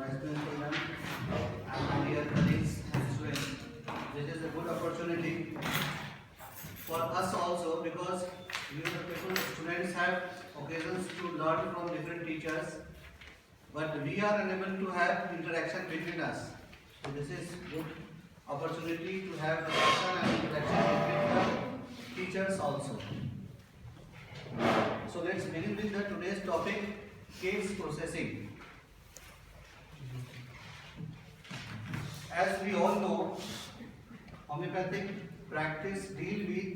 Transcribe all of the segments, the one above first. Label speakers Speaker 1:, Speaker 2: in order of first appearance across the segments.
Speaker 1: Vice Principal Ma'am, and my dear colleagues and students. This is a good opportunity for us also because we the people students have occasions to learn from different teachers, but we are unable to have interaction between us. So this is good opportunity to have discussion and interaction between the teachers also. So let's begin with the today's topic, case processing. As we all know, homeopathic practice deal with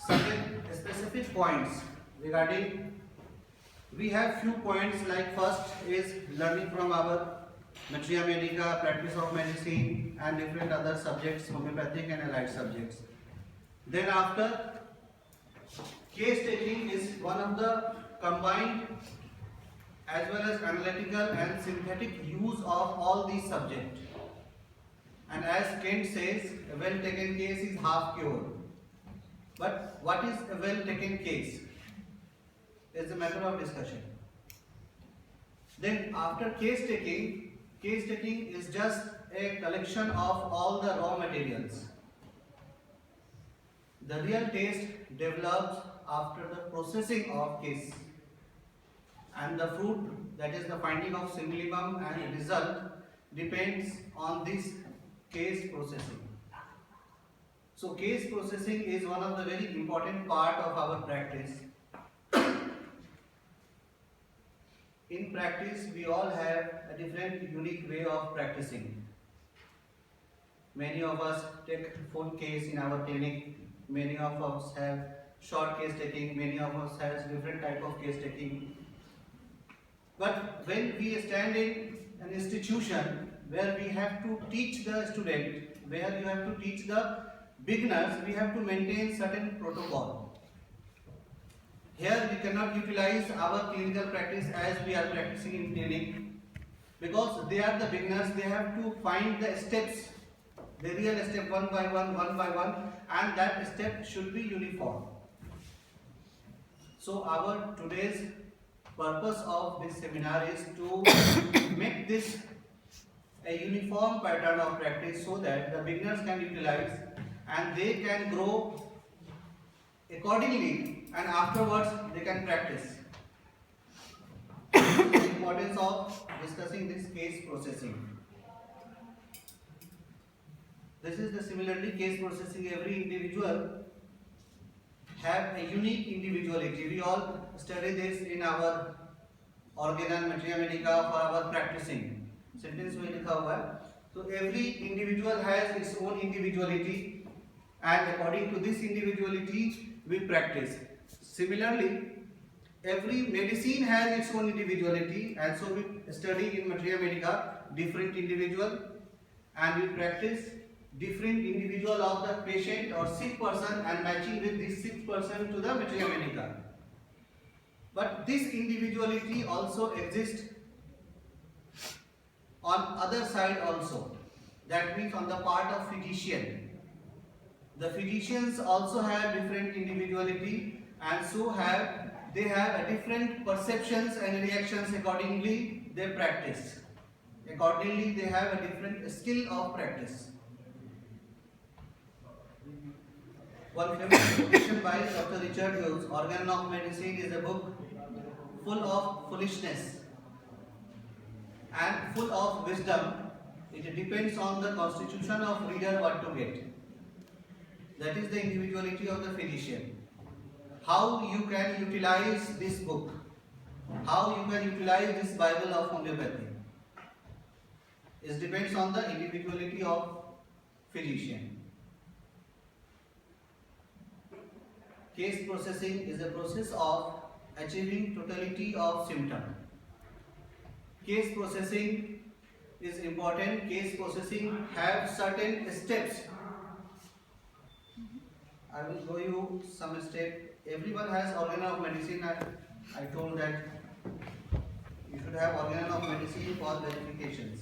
Speaker 1: certain specific points regarding. We have few points like first is learning from our Materia Medica, practice of medicine and different other subjects, homeopathic and allied subjects. Then after, case taking is one of the combined as well as analytical and synthetic use of all these subjects. And as Kent says, a well taken case is half cured. But what is a well taken case? Is a matter of discussion. Then after case taking is just a collection of all the raw materials. The real taste develops after the processing of case, and the fruit, that is the finding of symbolism and result, depends on this case processing. So case processing is one of the very important part of our practice. In practice, we all have a different unique way of practicing. Many of us take full case in our clinic. Many of us have short case taking. Many of us has different type of case taking. But when we stand in an institution where we have to teach the student, where you have to teach the beginners, we have to maintain certain protocol. Here we cannot utilize our clinical practice as we are practicing in clinic, because they are the beginners. They have to find the steps, the real step one by one, and that step should be uniform. So our today's purpose of this seminar is to make this a uniform pattern of practice so that the beginners can utilize and they can grow accordingly, and afterwards they can practice. The importance of discussing this case processing. This is the similarly case processing. Every individual have a unique individuality. We all study this in our organ Materia Medica for our practicing. Sentence में लिखा हुआ है. So every individual has its own individuality, and according to this individuality we practice. Similarly, every medicine has its own individuality, and so we study in Materia Medica different individual, and we practice different individual of the patient or sick person and matching with this sick person to the Materia Medica. But this individuality also exists on other side also. That means on the part of physician. The physicians also have different individuality, and so they have a different perceptions and reactions. Accordingly they practice. Accordingly they have a different skill of practice. One famous quotation by Dr. Richard Hughes, Organ of Medicine, is a book full of foolishness and full of wisdom. It depends on the constitution of reader what to get. That is the individuality of the physician. How you can utilize this book, how you can utilize this Bible of homeopathy, it depends on the individuality of physician. Case processing is a process of achieving totality of symptom. Case processing is important. Case processing have certain steps. I will show you some steps. Everyone has organ of medicine. I told that you should have organ of medicine for verifications.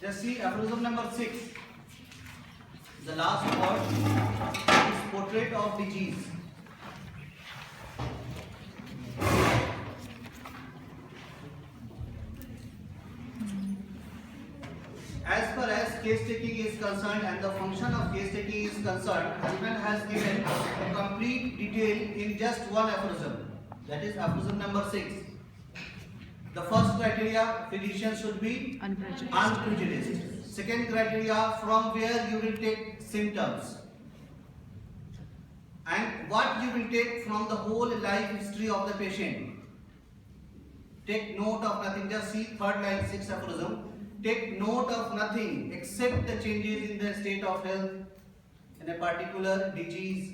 Speaker 1: Just see aphorism number 6. The last word is portrait of disease. As far as case taking is concerned and the function of case taking is concerned, Hahnemann has given a complete detail in just one aphorism. That is aphorism number 6. The first criteria, physician should be unprejudiced. Second criteria, from where you will take symptoms and what you will take from the whole life history of the patient. Take note of nothing. Just see third line, 6th aphorism. Take note of nothing except the changes in the state of health in a particular disease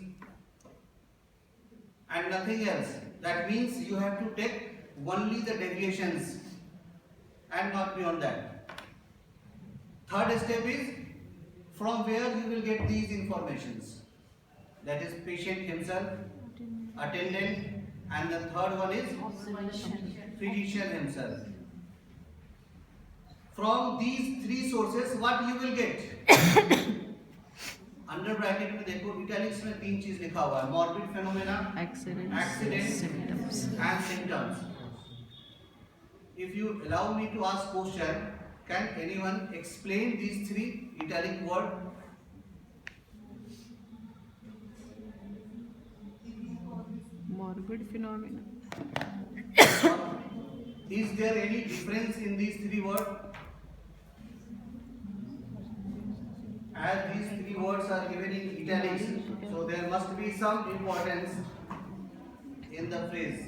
Speaker 1: and nothing else. That means you have to take only the deviations and not beyond that. Third step is from where you will get these informations. That is patient himself, attendant, and the third one is physician himself. From these three sources, what you will get? Under bracket में देखो italics में 3 चीज लिखा हुआ है, morbid phenomena, accident and symptoms. If you allow me to ask question, can anyone explain these 3 italic word?
Speaker 2: Morbid phenomena.
Speaker 1: Is there any difference in these 3 words? As these 3 words are given in italics, so there must be some importance in the phrase.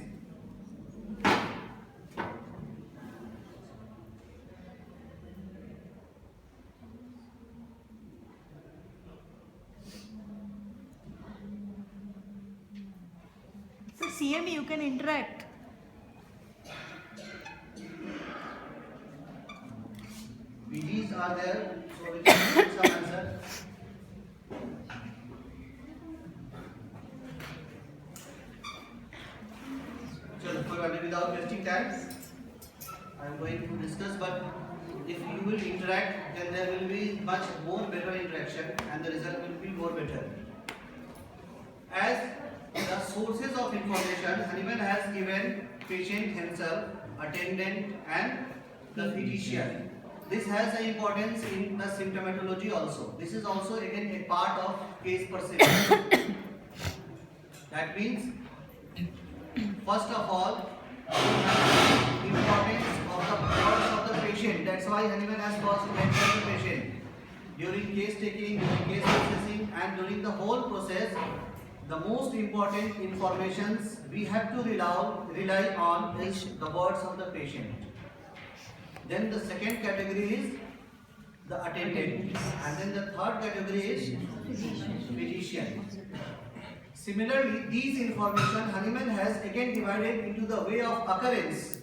Speaker 3: So CM, you can interact.
Speaker 1: BGs are there, so we can give some answer. Chalo, without wasting time, I am going to discuss. But if you will interact, then there will be much more better interaction, and the result will be more better. As the sources of information, Hahnemann has given patient himself, attendant, and the physician. This has an importance in the symptomatology also. This is also again a part of case perception. That means, first of all, importance of the words of the patient. That's why Hahnemann has first mentioned the patient. During case taking, during case processing, and during the whole process, the most important informations we have to rely on is the words of the patient. Then the second category is the attendant, and then the third category is physician. Similarly, these information Hahnemann has again divided into the way of occurrence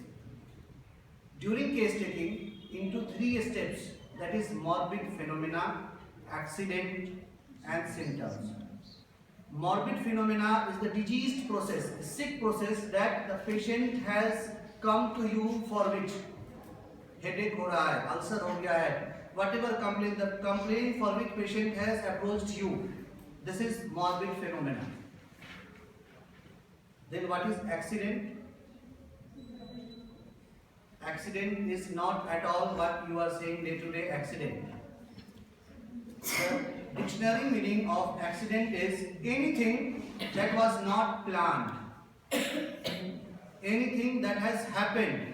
Speaker 1: during case taking into 3 steps. That is morbid phenomena, accident, and symptoms. Morbid phenomena is the diseased process, the sick process that the patient has come to you for which headache हो रहा है, ulcer हो गया है, whatever complaint, the complaint for which patient has approached you, this is morbid phenomena. Then what is accident? Accident is not at all what you are saying day to day accident. The dictionary meaning of accident is anything that was not planned, anything that has happened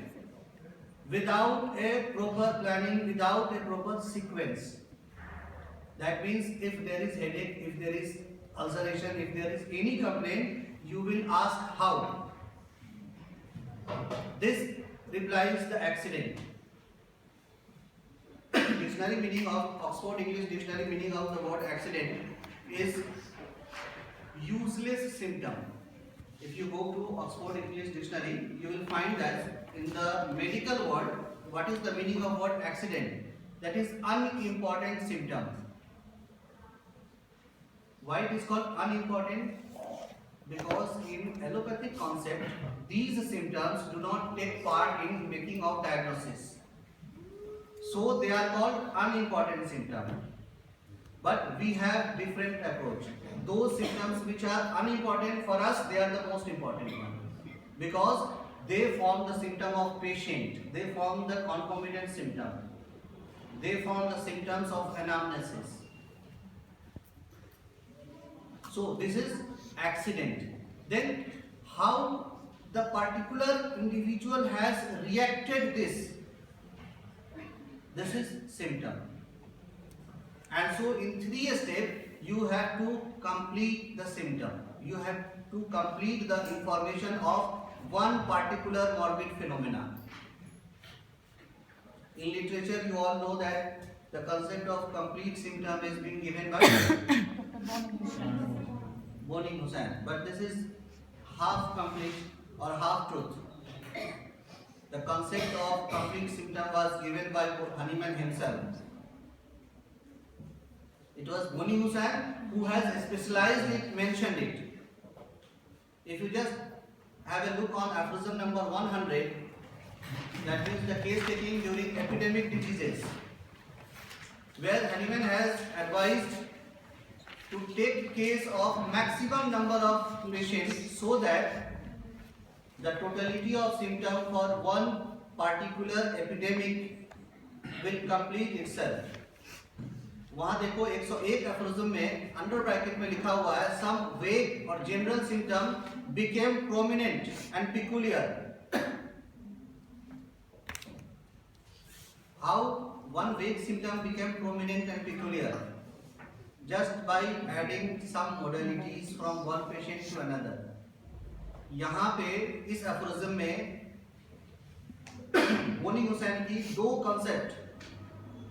Speaker 1: without a proper planning, without a proper sequence. That means if there is headache, if there is ulceration, if there is any complaint, you will ask how. This replies the accident. Dictionary meaning of Oxford English Dictionary meaning of the word accident is useless symptom. If you go to Oxford English Dictionary, you will find that in the medical word, what is the meaning of word accident? That is unimportant symptom. Why it is called unimportant? Because in allopathic concept, these symptoms do not take part in making of diagnosis. So they are called unimportant symptom. but we have different approach. Those symptoms which are unimportant for us, they are the most important one, because they form the symptom of patient, they form the concomitant symptom, they form the symptoms of anamnesis. So this is accident. Then how the particular individual has reacted this is symptom. And so in 3 steps you have to complete the symptom. You have to complete the information of one particular morbid phenomena. In literature you all know that the concept of complete symptom is being given by Boni Hussain, but this is half complete or half truth. The concept of complete symptom was given by Hahnemann himself. It was Boni Hussain who has specialized it, mentioned it. If you just have a look on aphorism number 100, that means the case taking during epidemic diseases, where Hahnemann has advised to take case of maximum number of patients so that the totality of symptom for one particular epidemic will complete itself. वहाँ देखो 101 aphorism में under bracket में लिखा हुआ है some vague or general symptom became prominent and peculiar. How one vague symptom became prominent and peculiar? Just by adding some modalities from one patient to another. यहाँ पे इस एफोरिज्म में बोनी हुसैन की 2 कंसेप्ट,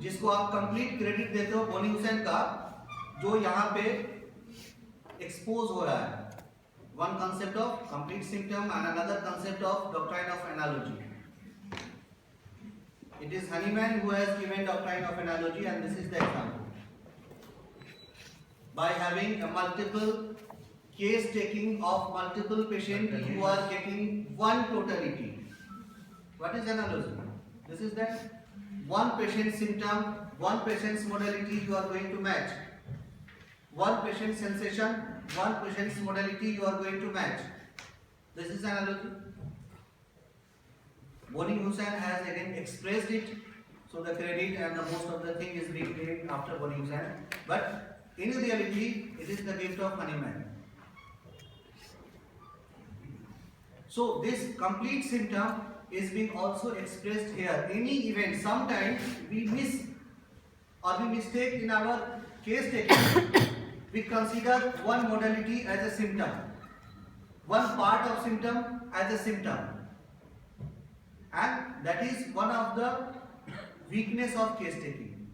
Speaker 1: जिसको आप कंप्लीट क्रेडिट देते हो बोनी हुसैन का, जो यहाँ पे एक्सपोज हो रहा है. One concept of complete symptom and another concept of doctrine of analogy. It is Hahnemann who has given doctrine of analogy, and this is the example. By having a multiple case taking of multiple patients, you are getting one totality. What is analogy? This is that one patient symptom, one patient's modality you are going to match. One patient sensation, one patient's modality you are going to match. This is analogy. Boni Hussain has again expressed it, so the credit and the most of the thing is being given after Boni Hussain. But in reality, it is the gift of Hahnemann. So this complete symptom is being also expressed here. Any event, sometimes we miss or we mistake in our case taking. We consider one modality as a symptom, one part of symptom as a symptom, and that is one of the weakness of case taking.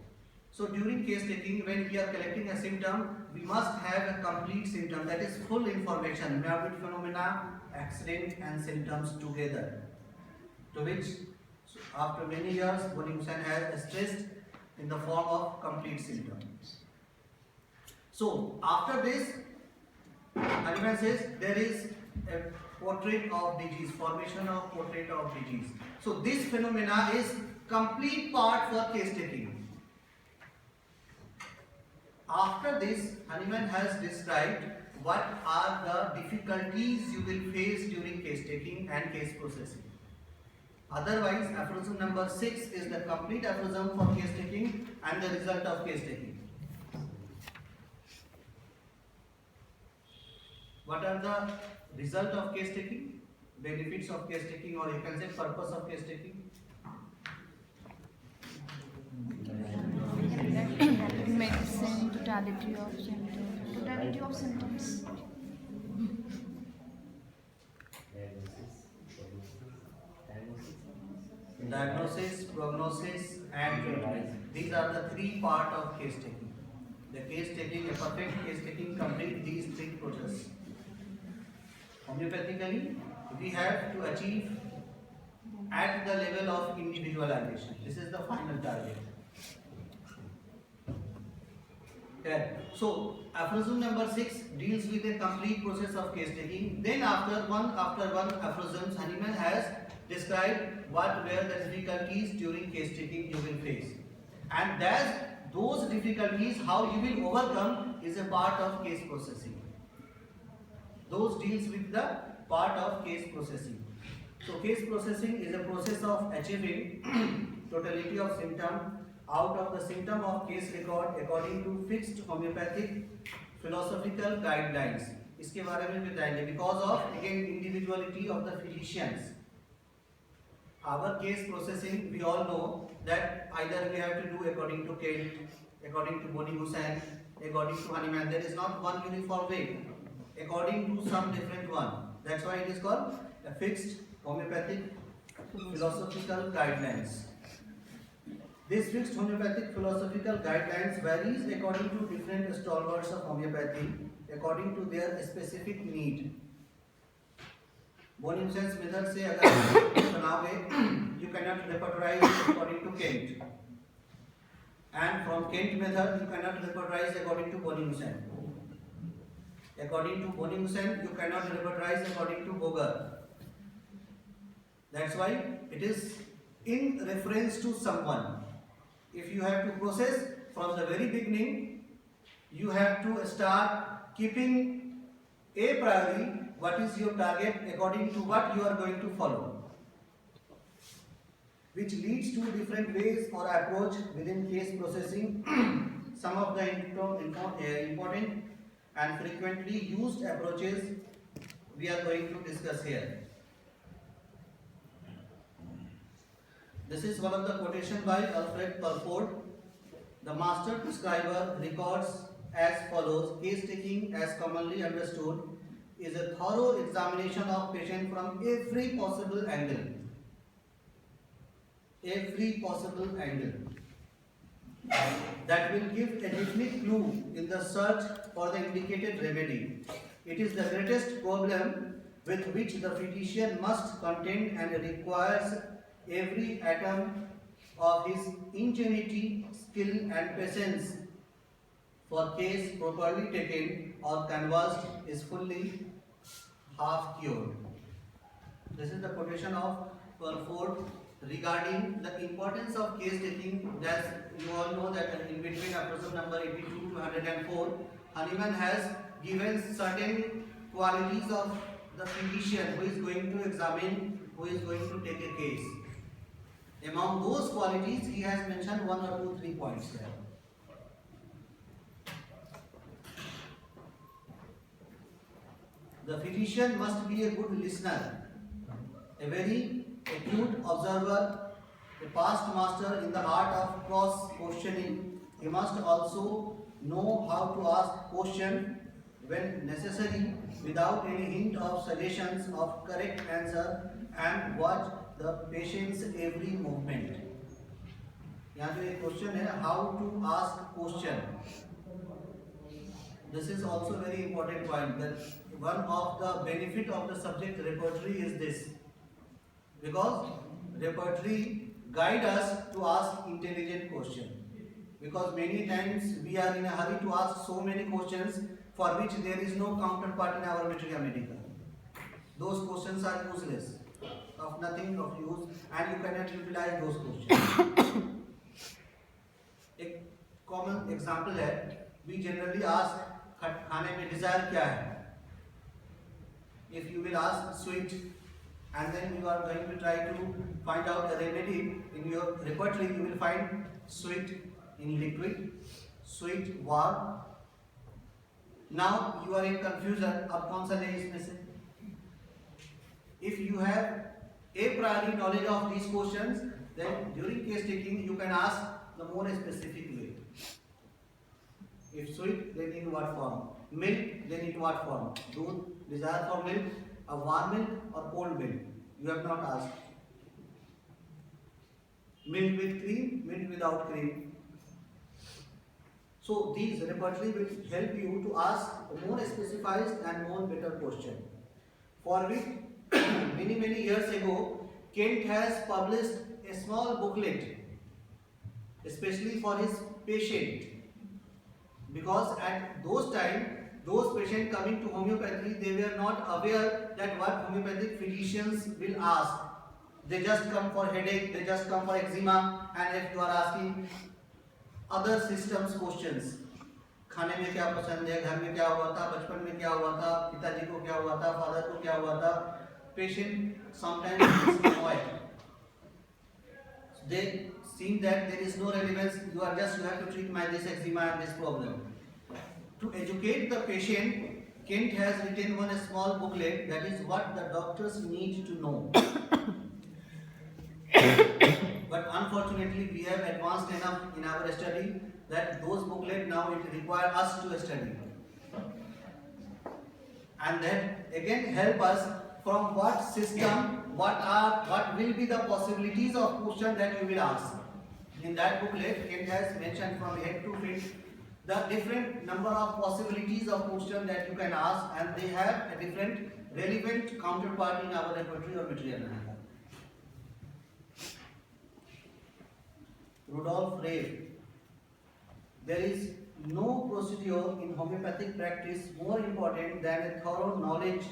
Speaker 1: So during case taking, when we are collecting a symptom, we must have a complete symptom, that is full information, morbid phenomena, accident and symptoms together, to which after many years Boni Hussain has stressed in the form of complete symptoms. So after this, Hahnemann says there is a portrait of disease, formation of portrait of disease. So this phenomena is complete part for case taking. After this, Hahnemann has described what are the difficulties you will face during case taking and case processing. Otherwise, aphorism number 6 is the complete aphorism for case taking and the result of case taking. What are the result of case taking? Benefits of case taking, or you can say purpose of case taking?
Speaker 2: Medicine, totality of symptoms. Totality of symptoms.
Speaker 1: Diagnosis, prognosis and treatment. These are the 3 parts of case taking. The case taking, a perfect case taking, complete these 3 processes. Homeopathically, we have to achieve at the level of individualization. This is the final target. Okay. So, aphorism number 6 deals with a complete process of case taking. Then after one aphorisms, Hahnemann has described what were the difficulties during case taking you will face. And those difficulties, how you will overcome, is a part of case processing. Those deals with the part of case processing. So case processing is a process of achieving totality of symptom out of the symptom of case record according to fixed homeopathic philosophical guidelines. इसके बारे में बताएंगे. Because of again individuality of the physicians. Our case processing, we all know that either we have to do according to Kent, according to Boni-Hussain, according to Hahnemann. There is not one uniform way. According to some different one. That's why it is called a fixed homeopathic philosophical guidelines. This fixed homeopathic philosophical guidelines varies according to different stalwarts of homeopathy, according to their specific need. Boni-Hussein's method से अगर सुनाओगे, you cannot repertorize according to Kent, and from Kent method you cannot repertorize according to Boni-Hussain. According to Boni-Hussain you cannot repertorize according to Boger. That's why it is in reference to someone. If you have to process from the very beginning, you have to start keeping a priori. What is your target according to what you are going to follow, which leads to different ways or approach within case processing. Some of the important and frequently used approaches we are going to discuss here. This is one of the quotation by Alfred Purford. The master prescriber records as follows: case taking, as commonly understood, is a thorough examination of patient from every possible angle. Every possible angle. That will give a definite clue in the search for the indicated remedy. It is the greatest problem with which the physician must contend and requires every atom of his ingenuity, skill and patience for case properly taken or canvassed is fully half cured. This is the quotation of Purford regarding the importance of case taking. As you all know that in between aphorism number 82 to 104, Hahnemann has given certain qualities of the physician who is going to examine, who is going to take a case. Among those qualities, he has mentioned 1 or 2, 3 points there. The physician must be a good listener, a very acute observer, a past master in the art of cross-questioning. He must also know how to ask question when necessary without any hint of suggestions of correct answer, and watch the patient's every movement. यहाँ पे एक question है, how to ask question. This is also very important point. That one of the benefit of the subject repertory is this, because repertory guide us to ask intelligent question. Because many times we are in a hurry to ask so many questions for which there is no counterpart in our Matrica Medica. Those questions are useless, of nothing of use, and you cannot utilize those questions. एक common example है, we generally ask खाने में desire क्या है. If you will ask sweet, and then you are going to try to find out a remedy in your repertory, you will find sweet in liquid, sweet warm. Now you are in confusion. अब कौन सा लें इसमें से? If you have a priori knowledge of these questions, then during case taking you can ask the more specific way. If sweet, then in what form? Milk, then in what form? Doodh, desire for milk, a warm milk or cold milk? You have not asked. Milk with cream, milk without cream. So these repertory will help you to ask a more specified and more better question. For which many years ago, Kent has published a small booklet, especially for his patient. Because at those time, those patients coming to homeopathy, they were not aware that what homeopathic physicians will ask. They just come for headache, they just come for eczema, and if you are asking other systems questions. खाने में क्या पसंद है, घर में क्या हुआ था, बचपन में क्या हुआ था, पिताजी को क्या हुआ था, फादर को क्या हुआ था. Patient sometimes is annoyed. They seem that there is no relevance. You have to treat my this eczema and this problem. To educate the patient, Kent has written one small booklet that is what the doctors need to know. But unfortunately, we have advanced enough in our study that those booklets now it require us to study, and that again help us from what system, what will be the possibilities of question that you will ask. In that booklet, Kent has mentioned from head to feet the different number of possibilities of question that you can ask, and they have a different relevant counterpart in our repertory or material. Rudolf Reif. There is no procedure in homeopathic practice more important than a thorough knowledge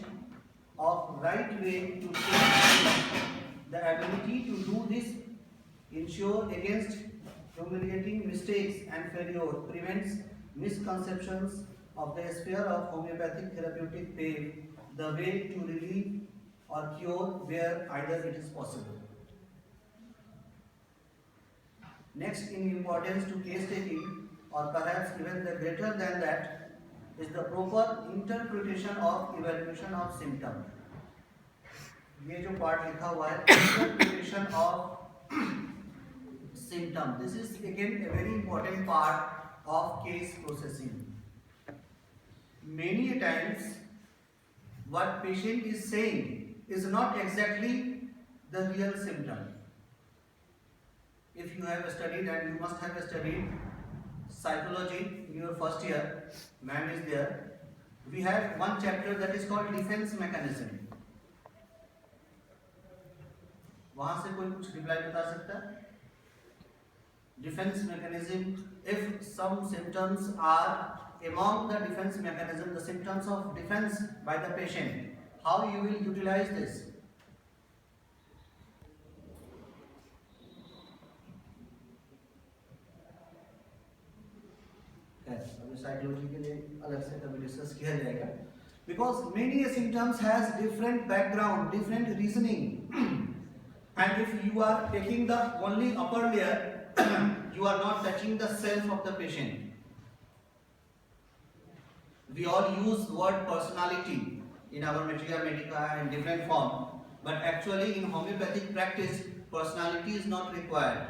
Speaker 1: of right way to take. The ability to do this ensure against humiliating mistakes and failure, prevents misconceptions of the sphere of homeopathic therapeutic pave the way to relieve or cure where either it is possible. Next in importance to case taking, or perhaps even the greater than that, is the proper interpretation of evaluation of symptom. ये जो part लिखा हुआ है, interpretation of symptom. This is again a very important part of case processing. Many times, what patient is saying is not exactly the real symptom. If you have studied, and you must have studied psychology in your first year, ma'am is there, we have one chapter that is called defense mechanism. वहां से कोई कुछ reply बता सकता है? Defense mechanism, if some symptoms are among the defense mechanism, the symptoms of defense by the patient, how you will utilize this? अभी psychology के लिए अलग से कभी डिस्कस किया जाएगा, because many symptoms has different background, different reasoning, and if you are taking the only upper layer, you are not touching the self of the patient. We all use word personality in our Materia Medica in different form, but actually in homeopathic practice, personality is not required.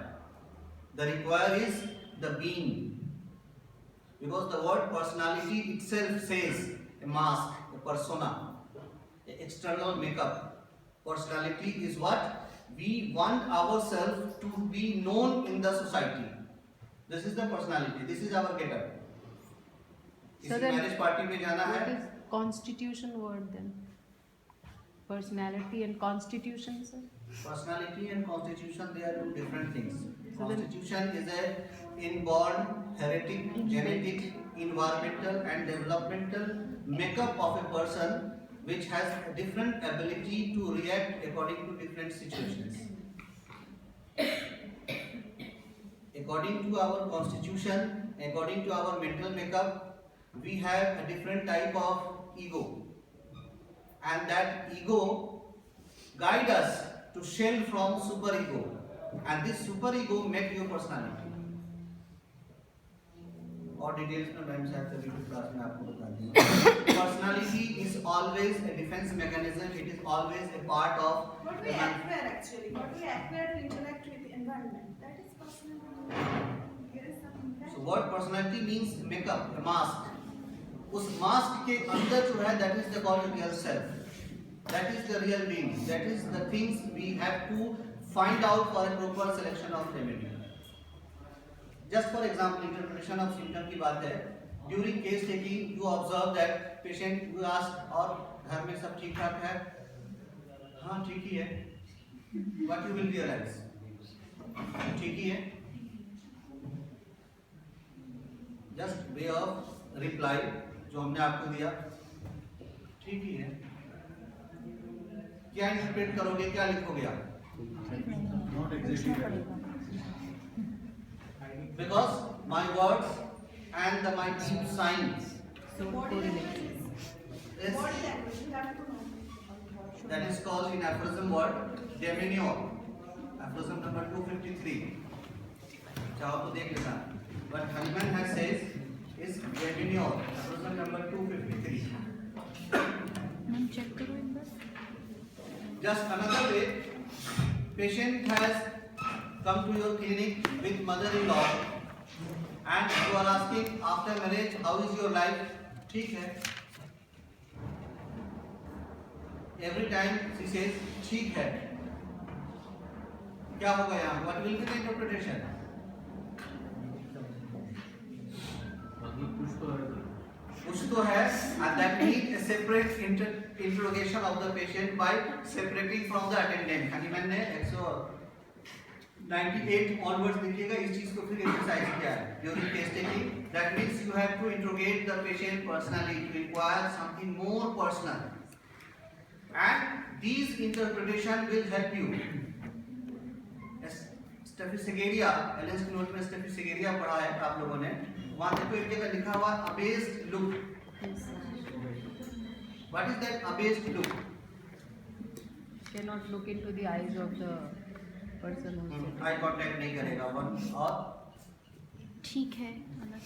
Speaker 1: The required is the being. Because the word personality itself says a mask, a persona, an external makeup. Personality is what we want ourselves to be known in the society. This is the personality. This is our getup.
Speaker 3: So
Speaker 1: किसी marriage party में जाना है.
Speaker 3: What is constitution word then? Personality and constitution, sir?
Speaker 1: Personality and constitution, they are two different things.
Speaker 3: So then-
Speaker 1: Constitution is a inborn, heretic, genetic, environmental and developmental makeup of a person which has a different ability to react according to different situations. According to our constitution, according to our mental makeup, we have a different type of ego, and that ego guide us to shell from superego, and this superego make your personality. और details में ma'am शायद कभी भी class में आपको बता दूंगा. Personality is always a defense mechanism. It is always a part of.
Speaker 4: What we acquire actually, what we acquire to interact with the environment, that is personality. Here is some impact.
Speaker 1: So word personality means makeup, a mask. उस mask के अंदर जो है, that is the called real self. That is the real being. That is the things we have to find out for a proper selection of remedy. Just for example, interpretation of symptom की बात है. During case taking, you observe that patient you ask, और घर में सब ठीक ठाक है? हाँ ठीक ही है. What you will realize? ठीक ही है. Just way of reply जो हमने आपको दिया, ठीक ही है. क्या इंटरप्रेट करोगे, क्या लिखोगे आप?
Speaker 2: पूछना पड़ेगा.
Speaker 1: Because my words and my deep signs.
Speaker 3: So
Speaker 4: Body
Speaker 3: correlate.
Speaker 4: language is
Speaker 1: Yes.
Speaker 4: body language. You have to know.
Speaker 1: That is called in aphorism word demeanor. Aphorism number 253. चाहो तो देख लेना. What Hahnemann has says is demeanor. Aphorism number 253.
Speaker 2: Ma'am check करो एक बार.
Speaker 1: Just another way, patient has come to your clinic with mother-in-law and you are asking after marriage how is your life? ठीक है. Every time she says ठीक है. क्या होगा यहाँ? What will be the interpretation? कुछ तो है and that need a separate interrogation of the patient by separating from the attendant. Hahnemann ने 198 onwards देखिएगा इस चीज को फिर emphasize किया है during case taking. That means you have to interrogate the patient personally to inquire something more personal, and these interpretation will help you. स्टेफिसेगेरिया, एलेंस की note में स्टेफिसेगेरिया पढ़ा है आप लोगों ने. वहाँ देखो एक जगह लिखा हुआ abased look. What is that abased look?
Speaker 3: Cannot look into the eyes of the person who is
Speaker 1: eye contact नहीं करेगा वन और
Speaker 2: ठीक है. अलग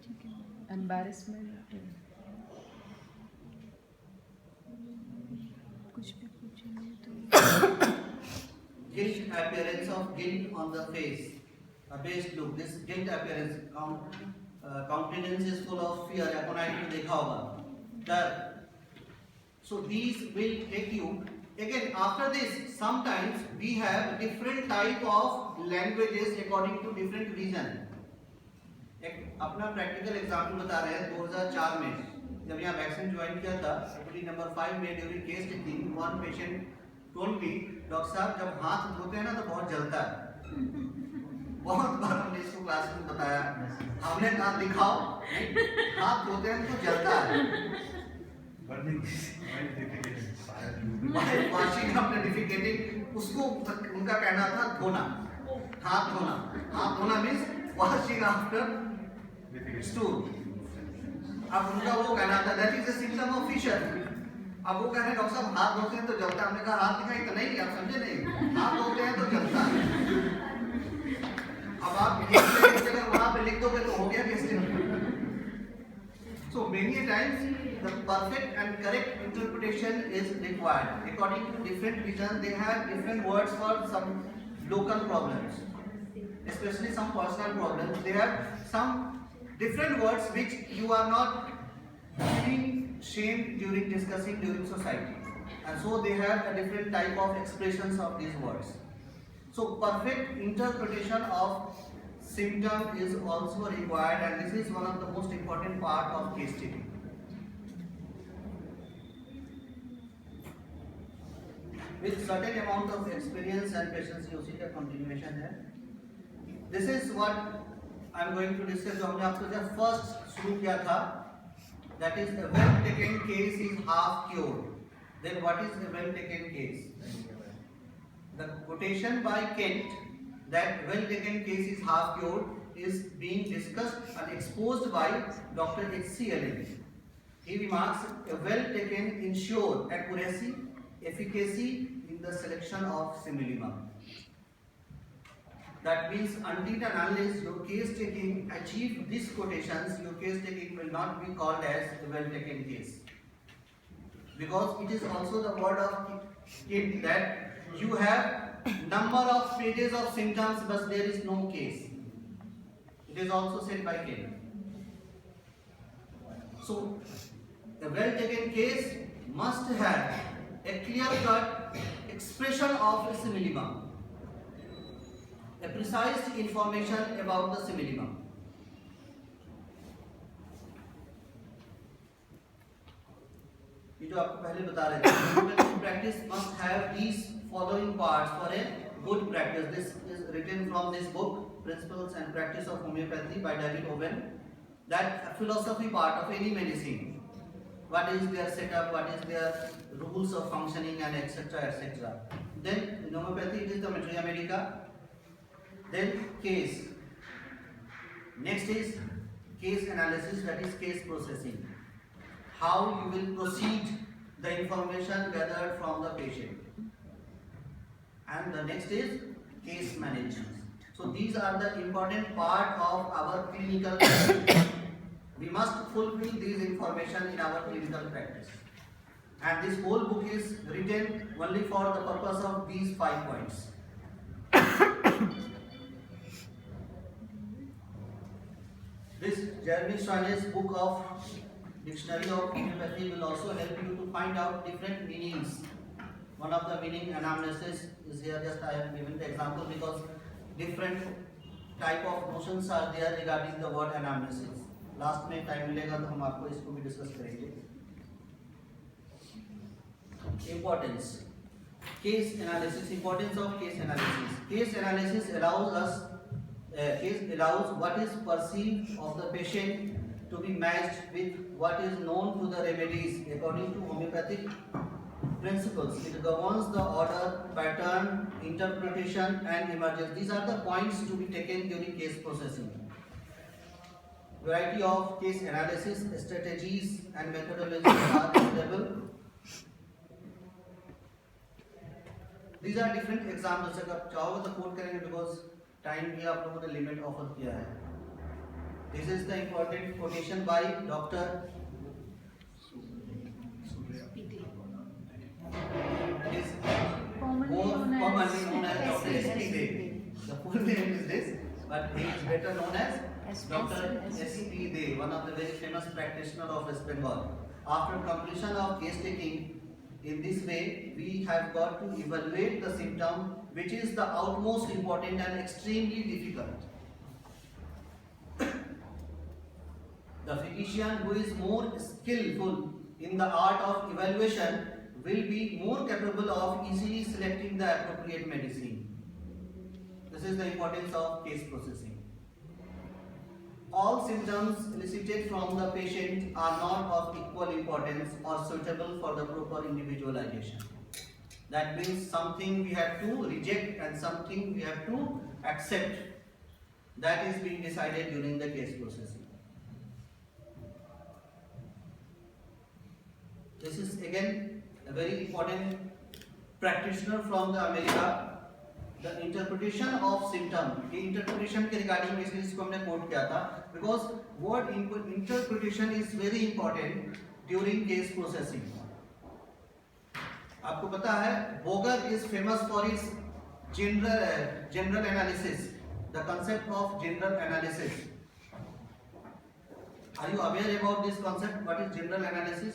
Speaker 2: ठीक है.
Speaker 3: embarrassment.
Speaker 2: कुछ भी पूछेंगे तो
Speaker 1: guilt appearance of guilt on the face. Abased look. This guilt appearance countenance is full of fear. अपन आई देखा होगा. डर. So these will take you. Again, after this, sometimes we have different type of languages according to different region. एक अपना practical example बता रहे हैं 2004 में जब यहाँ वैक्सीन ज्वाइन किया था. एक्चुअली नंबर 5 में during case taking one patient told me doctor साहब जब हाथ धोते हैं ना तो बहुत जलता है. बहुत बार हमने इसको क्लास में बताया. हमने कहा दिखाओ हाथ धोते हैं तो जलता है. वॉशिंग अपने डिफिकेटिंग उसको उनका कहना था धोना. हाथ धोना. हाथ धोना मीन्स वॉशिंग आफ्टर स्टूल. अब उनका वो कहना था that is a symptom of fissure. अब वो कह रहे हैं डॉक्टर साहब हाथ धोते हैं तो जलता है. हमने कहा हाथ दिखाई तो नहीं, आप समझे नहीं. हाथ धोते हैं तो जलता है. अब आप अगर वहां पे लिख दोगे तो हो गया कैसे. So many times the perfect and correct interpretation is required. According to different regions, they have different words for some local problems, especially some personal problems. They have some different words which you are not feeling shamed during discussing during society, and so they have a different type of expressions of these words. So perfect interpretation of symptom is also required, and this is one of the most important part of case taking. With certain amount of experience and patience, उसी का continuation है. This is what I am going to discuss. जो हमने आपको जब first शुरू किया था, that is a well taken case is half cured. Then what is a well taken case? The quotation by Kent that well taken case is half cured is being discussed and exposed by Dr. H.C. Allen. He remarks a well taken ensure accuracy, efficacy in the selection of similima. That means until and unless your case taking achieve these quotations, your case taking will not be called as a well taken case. Because it is also the word of Kent that you have number of pages of symptoms but there is no case. It is also said by Kent. So a well taken case must have a clear cut expression of a similima, a precise information about the similima. ये जो आपको पहले बता रहे थे, practice must have these following parts for a good practice. This is written from this book, Principles and Practice of Homeopathy by David Owen. That philosophy part of any medicine. What is their setup? What is their rules of functioning and etc. etc. Then in homeopathy it is the materia medica. Then case. Next is case analysis, that is case processing. How you will proceed the information gathered from the patient. And the next is case management. So these are the important part of our clinical practice. We must fulfill these information in our clinical practice. And this whole book is written only for the purpose of these 5 points. This Jeremy Swane's book of Dictionary of Homeopathy will also help you to find out different meanings. One of the meaning anamnesis is here, just I have given the example because different type of notions are there regarding the word anamnesis. Last में time मिलेगा तो हम आपको इसको भी discuss करेंगे. Importance. Case analysis. Importance of case analysis. Case analysis allows what is perceived of the patient to be matched with what is known to the remedies according to homeopathic principles. It governs the order, pattern, interpretation and emergence. These are the points to be taken during case processing. Variety of case analysis strategies and methodologies are available. These are different examples. अगर आप चाहोगे तो coat करेंगे because time भी आप लोगों ने limit offer किया है. This is the important quotation by Dr. It is commonly known as Dr. S.P. Dey. The full name is this, but he is better known as Dr. S.P. Dey, one of the very famous practitioners of West Bengal. After completion of case taking, in this way, we have got to evaluate the symptom, which is the utmost important and extremely difficult. The physician who is more skillful in the art of evaluation will be more capable of easily selecting the appropriate medicine. This is the importance of case processing. All symptoms elicited from the patient are not of equal importance or suitable for the proper individualization. That means something we have to reject and something we have to accept. That is being decided during the case processing. This is again a very important practitioner from the America. The interpretation of symptom. ये interpretation के regarding में इसलिए इसको हमने quote किया था because word interpretation is very important during case processing. आपको पता है Boger is famous for his general analysis. The concept of general analysis. Are you aware about this concept? What is general analysis?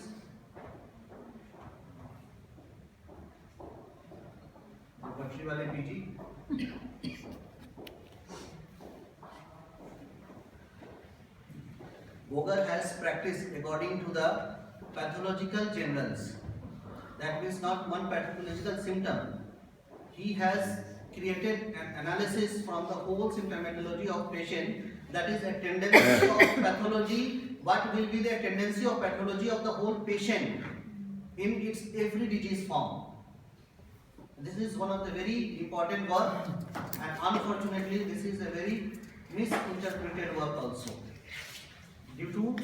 Speaker 1: बच्ची वाले PG Boger has practiced according to the pathological generals. That means not one pathological symptom. He has created an analysis from the whole symptomatology of patient. That is a tendency of pathology. What will be the tendency of pathology of the whole patient in its every disease form? This is one of the very important work, and unfortunately this is a very misinterpreted work also. Due to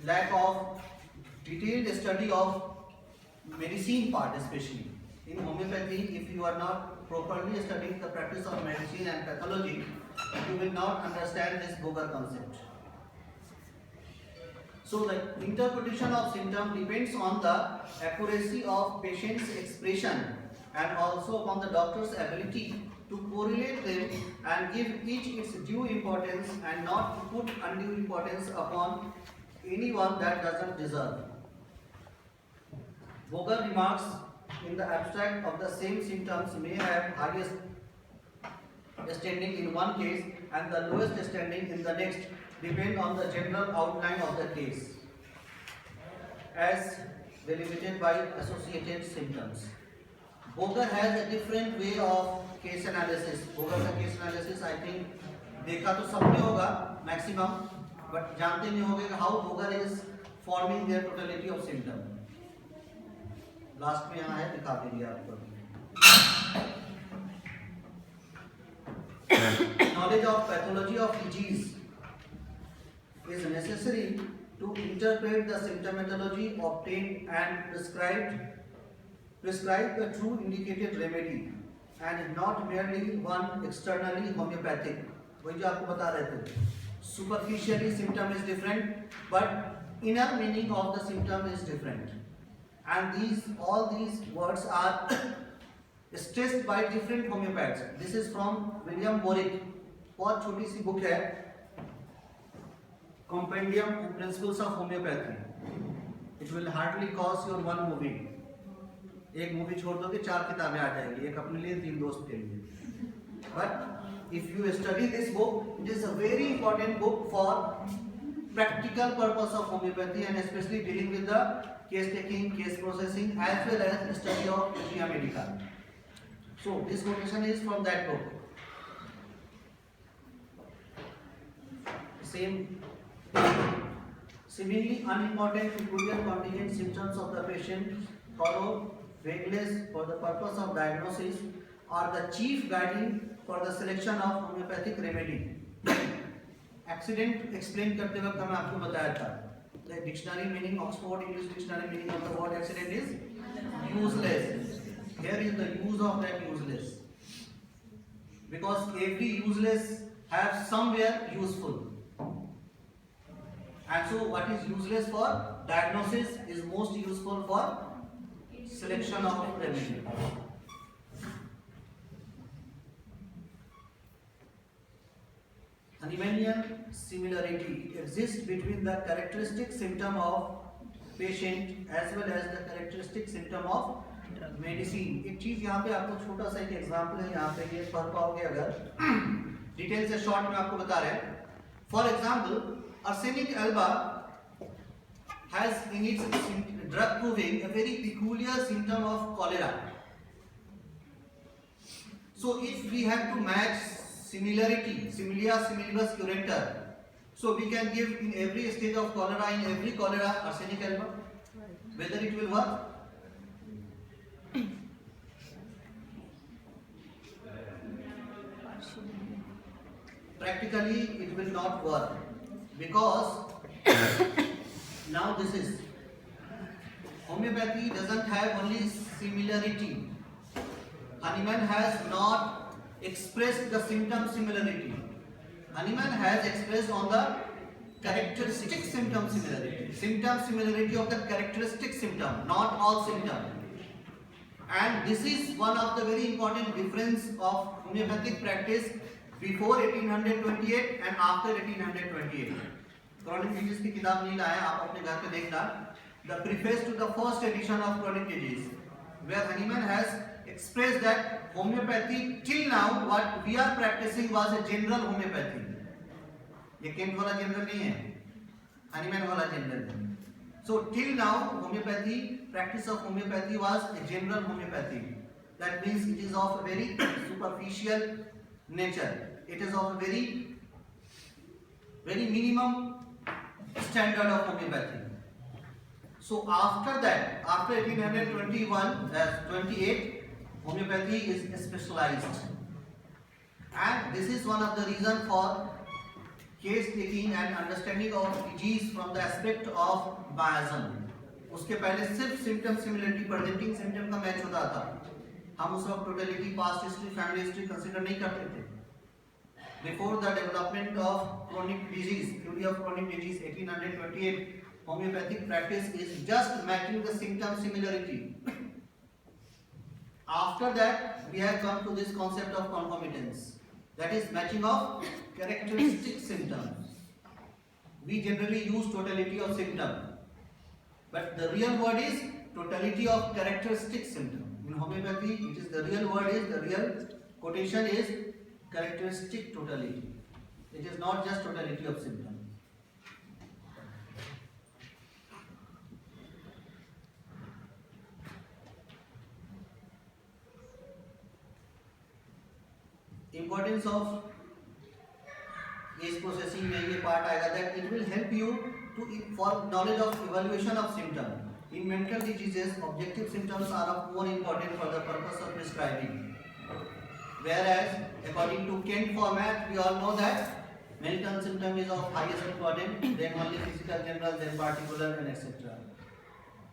Speaker 1: lack of detailed study of medicine part, especially in homeopathy, if you are not properly studying the practice of medicine and pathology, you will not understand this Boger concept. So the interpretation of symptom depends on the accuracy of patient's expression and also upon the doctor's ability to correlate them and give each its due importance and not to put undue importance upon anyone that doesn't deserve. Boger remarks in the abstract of the same symptoms may have highest standing in one case and the lowest standing in the next, depend on the general outline of the case as delimited by associated symptoms. Boger has a different way of case analysis. Boger का case analysis I think देखा तो सबने होगा maximum, but जानते नहीं होंगे how Boger is forming their totality of symptom. Last में यहाँ है, दिखा दीजिए आपको. knowledge of pathology of disease is necessary to interpret the symptomatology obtained and prescribe a true indicated remedy and not merely one externally homeopathic. वही जो आपको बता रहे थे, superficially symptom is different but inner meaning of the symptom is different, and all these words are stressed by different homeopaths. This is from William Borick, बहुत छोटी सी book है, Compendium and Principles of Homeopathy. It will hardly cost your one movie. एक movie छोड़ दोगे 4 किताबें आ जाएंगी, एक अपने लिए 3 दोस्त के लिए. But if you study this book, it is a very important book for practical purpose of homeopathy and especially dealing with the case taking, case processing as well as study of Magia Medica. So this quotation is from that book. Seemingly unimportant peculiar contingent symptoms of the patient follow vagueness for the purpose of diagnosis are the chief guiding for the selection of homeopathic remedy. Accident explain करते वक्त हमें आपको बताया था, the dictionary meaning, Oxford English dictionary meaning of the word accident is useless. Here is the use of that useless, because every useless have somewhere useful. And so what is useless for diagnosis is most useful for selection of remedy. Hahnemannian similarity exists between the characteristic symptom of patient as well as the characteristic symptom of medicine. एक चीज यहाँ पे आपको छोटा सा एक example है, यहाँ पे ये पढ़ पाओगे अगर, डिटेल से शॉर्ट में आपको बता रहे हैं. For example, arsenic alba has in its drug proving a very peculiar symptom of cholera. So if we have to match similarity, similia similibus curanter, so we can give in every stage of cholera, in every cholera, arsenic alba, whether it will work. Practically it will not work, because now this is homeopathy doesn't have only similarity. Hahnemann has not expressed the symptom similarity. Hahnemann has expressed on the characteristic symptom similarity. Symptom similarity of the characteristic symptom, not all symptom. And this is one of the very important difference of homeopathic practice before 1828 and after 1828. Chronic disease की किताब नहीं लाया, आप अपने घर पे देखना. The preface to the first edition of chronic disease, where Hahnemann has expressed that homeopathy till now what we are practicing was a general homeopathy. ये केंट वाला जनरल नहीं है, Hahnemann वाला जनरल है. So till now homeopathy, practice of homeopathy was a general homeopathy. That means it is of a very superficial nature. It is of a very minimum standard of homeopathy. So after that, after 1821, 28, homeopathy is specialized, and this is one of the reason for case taking and understanding of disease from the aspect of biasm. उसके पहले सिर्फ symptom similarity, presenting symptom का match होता था. हम उस वक्त totality, past history, family history consider नहीं करते थे. Before the development of chronic disease, theory of chronic disease, 1828, homeopathic practice is just matching the symptom similarity. After that, we have come to this concept of concomitance, that is matching of characteristic symptoms. We generally use totality of symptom, but the real word is totality of characteristic symptom. In homeopathy, it is the real word is, the real quotation is characteristic totality. It is not just totality of symptom. Importance of case processing में ये part आएगा, that it will help you to for knowledge of evaluation of symptom. In mental diseases, objective symptoms are of more important for the purpose of prescribing. Whereas according to Kent format, we all know that Milton symptom is of highest importance, then only physical, general, then particular, and etc.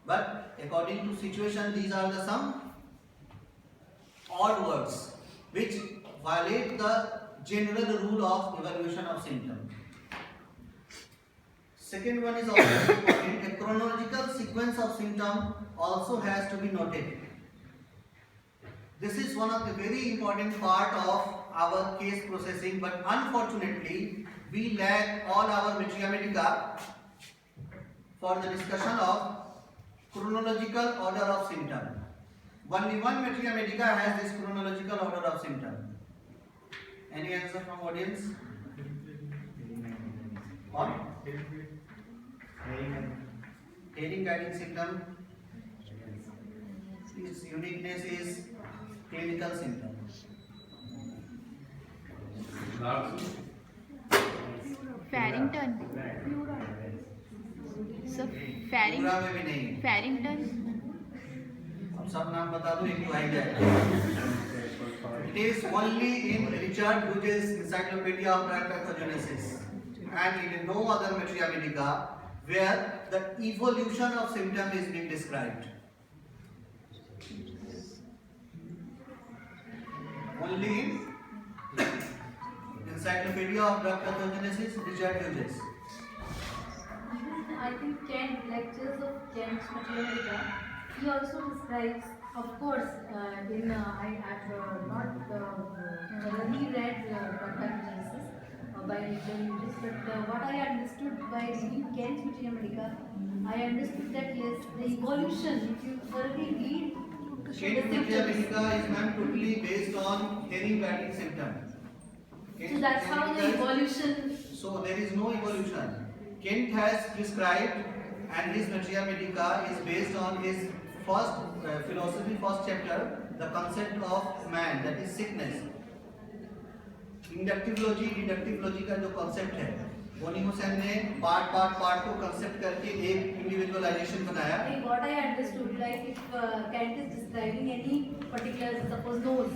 Speaker 1: But according to situation, these are the some odd words which violate the general rule of evaluation of symptom. Second one is also important. A chronological sequence of symptom also has to be noted. This is one of the very important part of our case processing, but unfortunately we lack all our Materia Medica for the discussion of chronological order of symptom. Only one Materia Medica has this chronological order of symptom. Any answer from audience? What? Hearing guiding symptom. Its uniqueness is clinical symptom.
Speaker 2: Farrington. Sir
Speaker 1: पूरा में भी नहीं.
Speaker 2: फैरिंगटन.
Speaker 1: अब सब नाम बता दो, एक तो आ जाएगा. It is only in Richard Hughes Encyclopedia of Pathogenesis and in no other Materia Medica where the evolution of symptom is being described. Only in Encyclopedia of Drug Pathogenesis, Richard Hughes.
Speaker 5: I think Kent, lectures of Kent's Materia Medica, he also describes, of course, I have not thoroughly read drug pathogenesis by Richard Hughes, but what I understood by reading Kent's Materia Medica, I understood that yes, the evolution, if you thoroughly read
Speaker 1: Kent Materia Medica is totally based on hearing guiding symptom.
Speaker 5: so that's how the evolution.
Speaker 1: So there is no evolution. Kent has prescribed, and his Materia Medica is based on his first philosophy, first chapter, the concept of man, that is sickness. Inductivology, deductivology का जो concept है, बोनी हुसैन ने part को concept करके एक individualization बनाया.
Speaker 5: What I understood, like if Kent is describing any particular, suppose nose,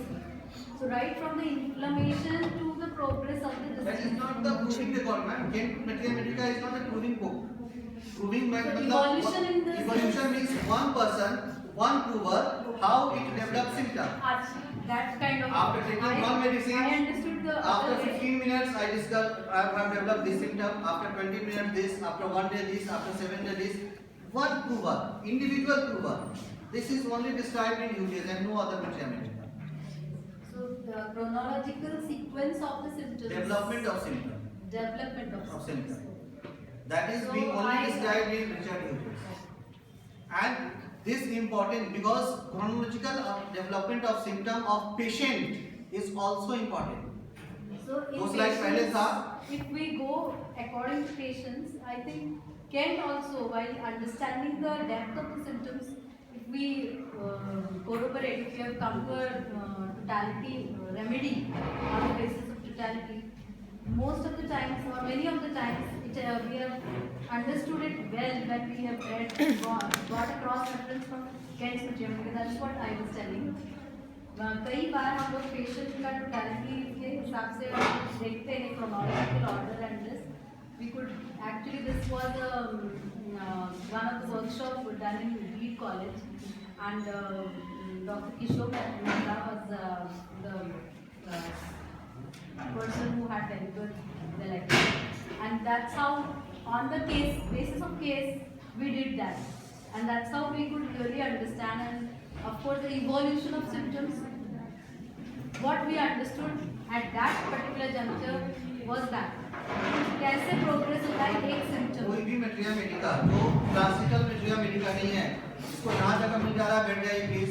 Speaker 5: so right from the inflammation to the progress of the
Speaker 1: That is
Speaker 5: disease.
Speaker 1: not the proving record, man. Kent Materia Medica is not a proving book. Proving
Speaker 5: So
Speaker 1: मतलब
Speaker 5: evolution in the
Speaker 1: evolution means one person, one prover, how it develops symptom.
Speaker 5: That kind of.
Speaker 1: After taking one medicine,
Speaker 5: I understood the.
Speaker 1: After
Speaker 5: other way.
Speaker 1: 15 minutes, I have developed this symptom. After 20 minutes, this. After 1 day, this. After 7 days, this. One prover, individual prover. This is only described in Hughes and no other Materia Medica.
Speaker 5: So the chronological sequence of the symptoms.
Speaker 1: Development of symptom.
Speaker 5: Development of
Speaker 1: Symptom. That is
Speaker 5: So
Speaker 1: being only
Speaker 5: I-
Speaker 1: described in Richard Hughes. And this important because chronological development of symptom of patient is also important.
Speaker 5: So in
Speaker 1: Those like पहले
Speaker 5: patients,
Speaker 1: था.
Speaker 5: if we go according to patients, I think Kent also, while understanding the depth of the symptoms, if we corroborate, if we have come to a totality remedy on the basis of totality, most of the times or many of the times we have understood it well when we have read got a cross reference from Kent's Materia Medica. That's what I was telling. कई बार हम लोग patient का totality के हिसाब से देखते हैं chronological order and this we could actually this was one of the workshop done in Reed College and Dr. Kishore Mehta was the person who had delivered the lecture and that's how on the basis of case we did that and that's how we could really understand and of course the evolution of symptoms what we understood at that particular juncture was that कैसे progress होता है एक symptom
Speaker 1: कोई भी Materia Medica जो classical Materia Medica नहीं है, इसको जहाँ जगह मिल जा रहा है बैठ जाइए प्लीज.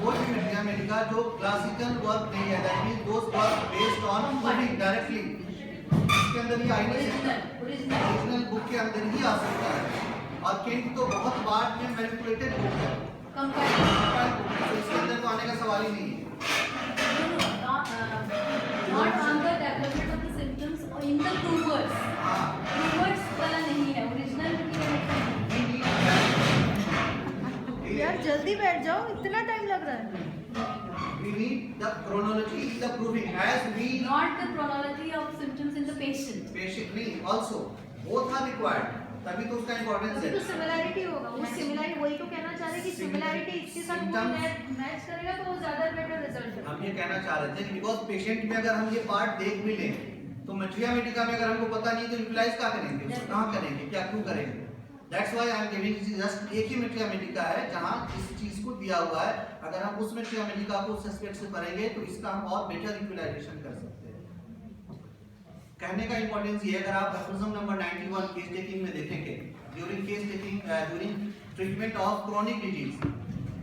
Speaker 1: कोई भी Materia Medica जो क्लासिकल वर्क नहीं है, that means those work based on moving directly. इसके अंदर ही आ ही नहीं सकता. ओरिजिनल बुक के अंदर ही आ सकता है. और केंट तो बहुत बाद में मैनिपुलेटेड बुक है.
Speaker 5: कंपेयर
Speaker 1: तो इसके अंदर तो आने का सवाल ही नहीं है.
Speaker 5: not on the development of the symptoms or in the provers. Provers वाला नहीं है ओरिजिनल
Speaker 3: यार जल्दी बैठ जाओ, इतना टाइम लग रहा है.
Speaker 1: We need the chronology in the proving as we
Speaker 5: Not the chronology of symptoms in the patient.
Speaker 1: patiently also both are required, तभी तो उसका importance
Speaker 5: अभी
Speaker 1: है.
Speaker 5: तो सिमिलैरिटी होगा, वो सिमिलैरिटी वही तो कहना चाह रहे हैं कि सिमिलैरिटी इसके साथ वो मैच करेगा तो वो ज्यादा बेटर रिजल्ट
Speaker 1: हम ये कहना चाह रहे थे कि बिकॉज पेशेंट में अगर हम ये पार्ट देख भी लें तो मटेरिया मेडिका में अगर हमको पता नहीं तो यूटिलाइज क्या करेंगे, उसको कहाँ करेंगे, क्या क्यों करेंगे. That's why I am giving just एक ही मटेरिया मेडिका है जहाँ इस चीज को दिया हुआ है. अगर हम उस मटेरिया मेडिका को उस एस्पेक्ट से करेंगे तो इसका हम और बेटर यूटिलाइजेशन कर सकते हैं. कहने का इंपॉर्टेंस ये है, अगर आप एफिज्म नंबर 91 केस टेकिंग में देखेंगे, during case taking during treatment of chronic disease,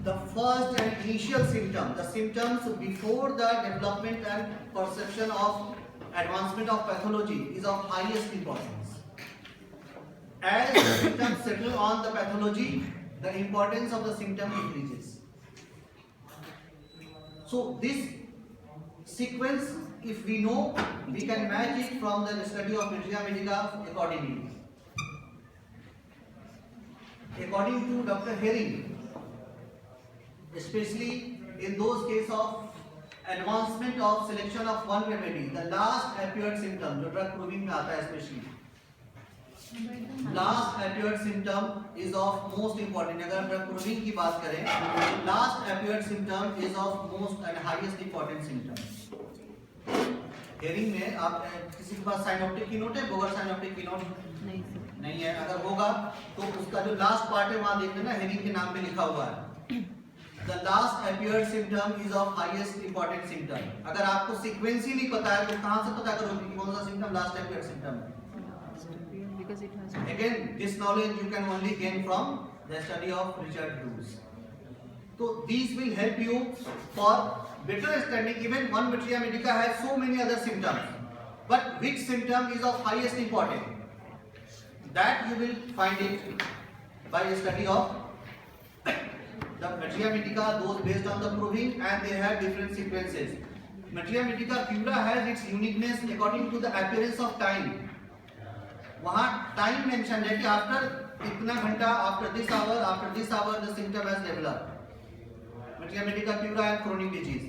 Speaker 1: the first and initial symptom, the symptoms before the development and perception of advancement of pathology is of highest importance. As the symptoms settle on the pathology, the importance of the symptom increases. So this sequence, if we know, we can match it from the study of Miteria Medica accordingly. According to Dr. Herring, especially in those cases of advancement of selection of one remedy, the last appeared symptom, जो drug proving में आता है especially, last appeared symptom is of most important. अगर drug proving की बात करें, last appeared symptom is of most and highest important symptom. Hearing में आप किसी के पास साइनोप्टिक की नोट है, बोगर साइनोप्टिक की नोट
Speaker 3: नहीं सर.
Speaker 1: नहीं है, अगर होगा तो उसका जो लास्ट पार्ट है वहां देख लेना, हेरिंग के नाम पे लिखा हुआ है. The last appeared symptom is of highest important symptom. अगर आपको सीक्वेंस ही नहीं पता है तो कहां से पता करोगे कि कौन सा सिम्टम लास्ट appeared symptom है.
Speaker 3: Because it has.
Speaker 1: Again, this knowledge you can only gain from the study of Richard Hughes. So these will help you for better understanding. Even one Miteria Medica has so many other symptoms, but which symptom is of highest importance? That you will find it by a study of the Miteria Medica, those based on the proving, and they have different sequences. Miteria Medica pura has its uniqueness according to the appearance of time. वहाँ time mentioned है कि after इतना घंटा, after this hour the symptom has developed. Miteria Medica pura and chronic disease.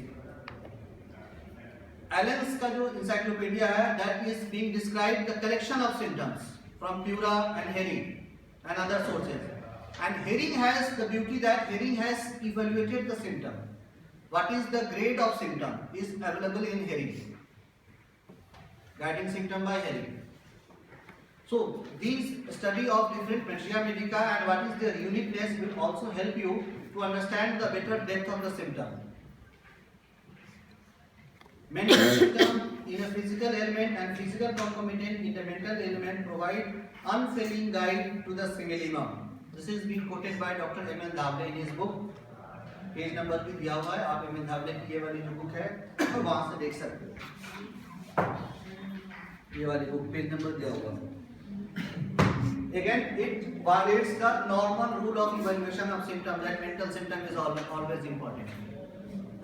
Speaker 1: Allen's का जो encyclopedia है, that is being described the collection of symptoms from Pura and Herring and other sources. And Herring has the beauty that Herring has evaluated the symptom. What is the grade of symptom is available in Herring. Guiding symptom by Herring. So these study of different Miteria Medica and what is their uniqueness will also help you to understand the better depth of the symptom. Mental symptom in a physical element and physical concomitant in the mental element provide unfailing guide to the single imam. This is being quoted by Dr. M.N. Dhable in his book. Page number भी दिया हुआ है, आप M.N. Dhable की ये वाली जो book है वहां से देख सकते हो. ये वाली बुक पेज नंबर दिया हुआ है. Again, it violates the normal rule of evaluation of symptom that mental symptom is always important.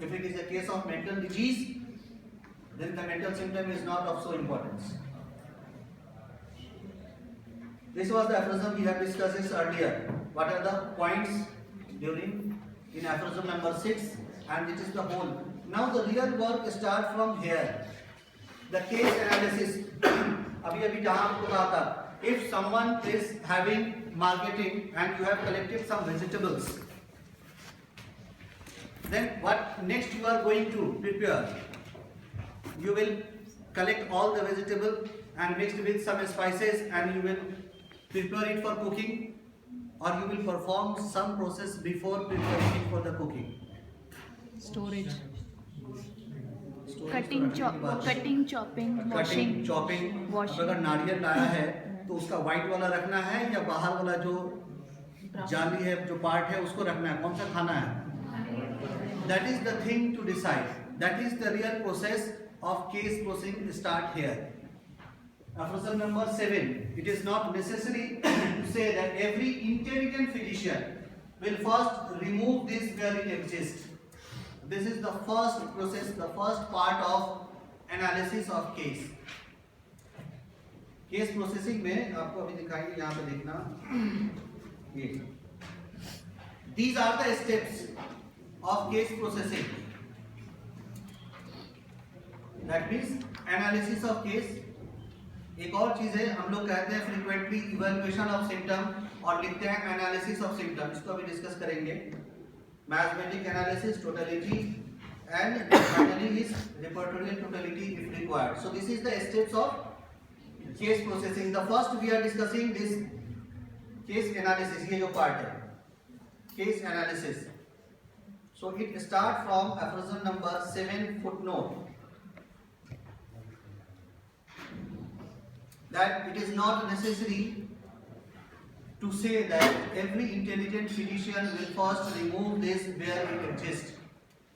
Speaker 1: If it is a case of mental disease, then the mental symptom is not of so importance. This was the aphorism we have discussed this earlier. What are the points during in aphorism number 6, and it is the whole. Now the real work starts from here. The case analysis. अभी जहाँ आपको कहा था, if someone is having marketing and you have collected some vegetables, then what next you are going to prepare? You will collect all the vegetable and mixed with some spices and you will prepare it for cooking, or you will perform some process before preparing it for the cooking.
Speaker 3: Storage.
Speaker 2: Cutting chopping
Speaker 1: cutting chopping. अगर नारियल लाया है तो उसका white वाला रखना है या बाहर वाला जो जाली है जो पार्ट है उसको रखना है, कौन सा खाना है? That is the thing to decide. That is the real process of case processing start here. Aphorism number 7. It is not necessary to say that every intelligent physician will first remove this where it exists. This is the first process, the first part of analysis of case. Case processing में आपको अभी दिखाएंगे, यहाँ पे देखना ये. These are the steps of case processing. That means analysis of case. एक और चीज है, हम लोग कहते हैं फ्रीक्वेंटली इवैल्यूएशन ऑफ सिम्टम और लिखते हैं एनालिसिस ऑफ सिम्टम. इसको अभी डिस्कस करेंगे. Mathematic analysis, totality and finally is repertorial totality if required. So this is the steps of case processing. The first we are discussing this case analysis. ये जो part है case analysis. So it start from aphorism number 7 footnote. That it is not necessary to say that every intelligent physician will first remove this where it exists.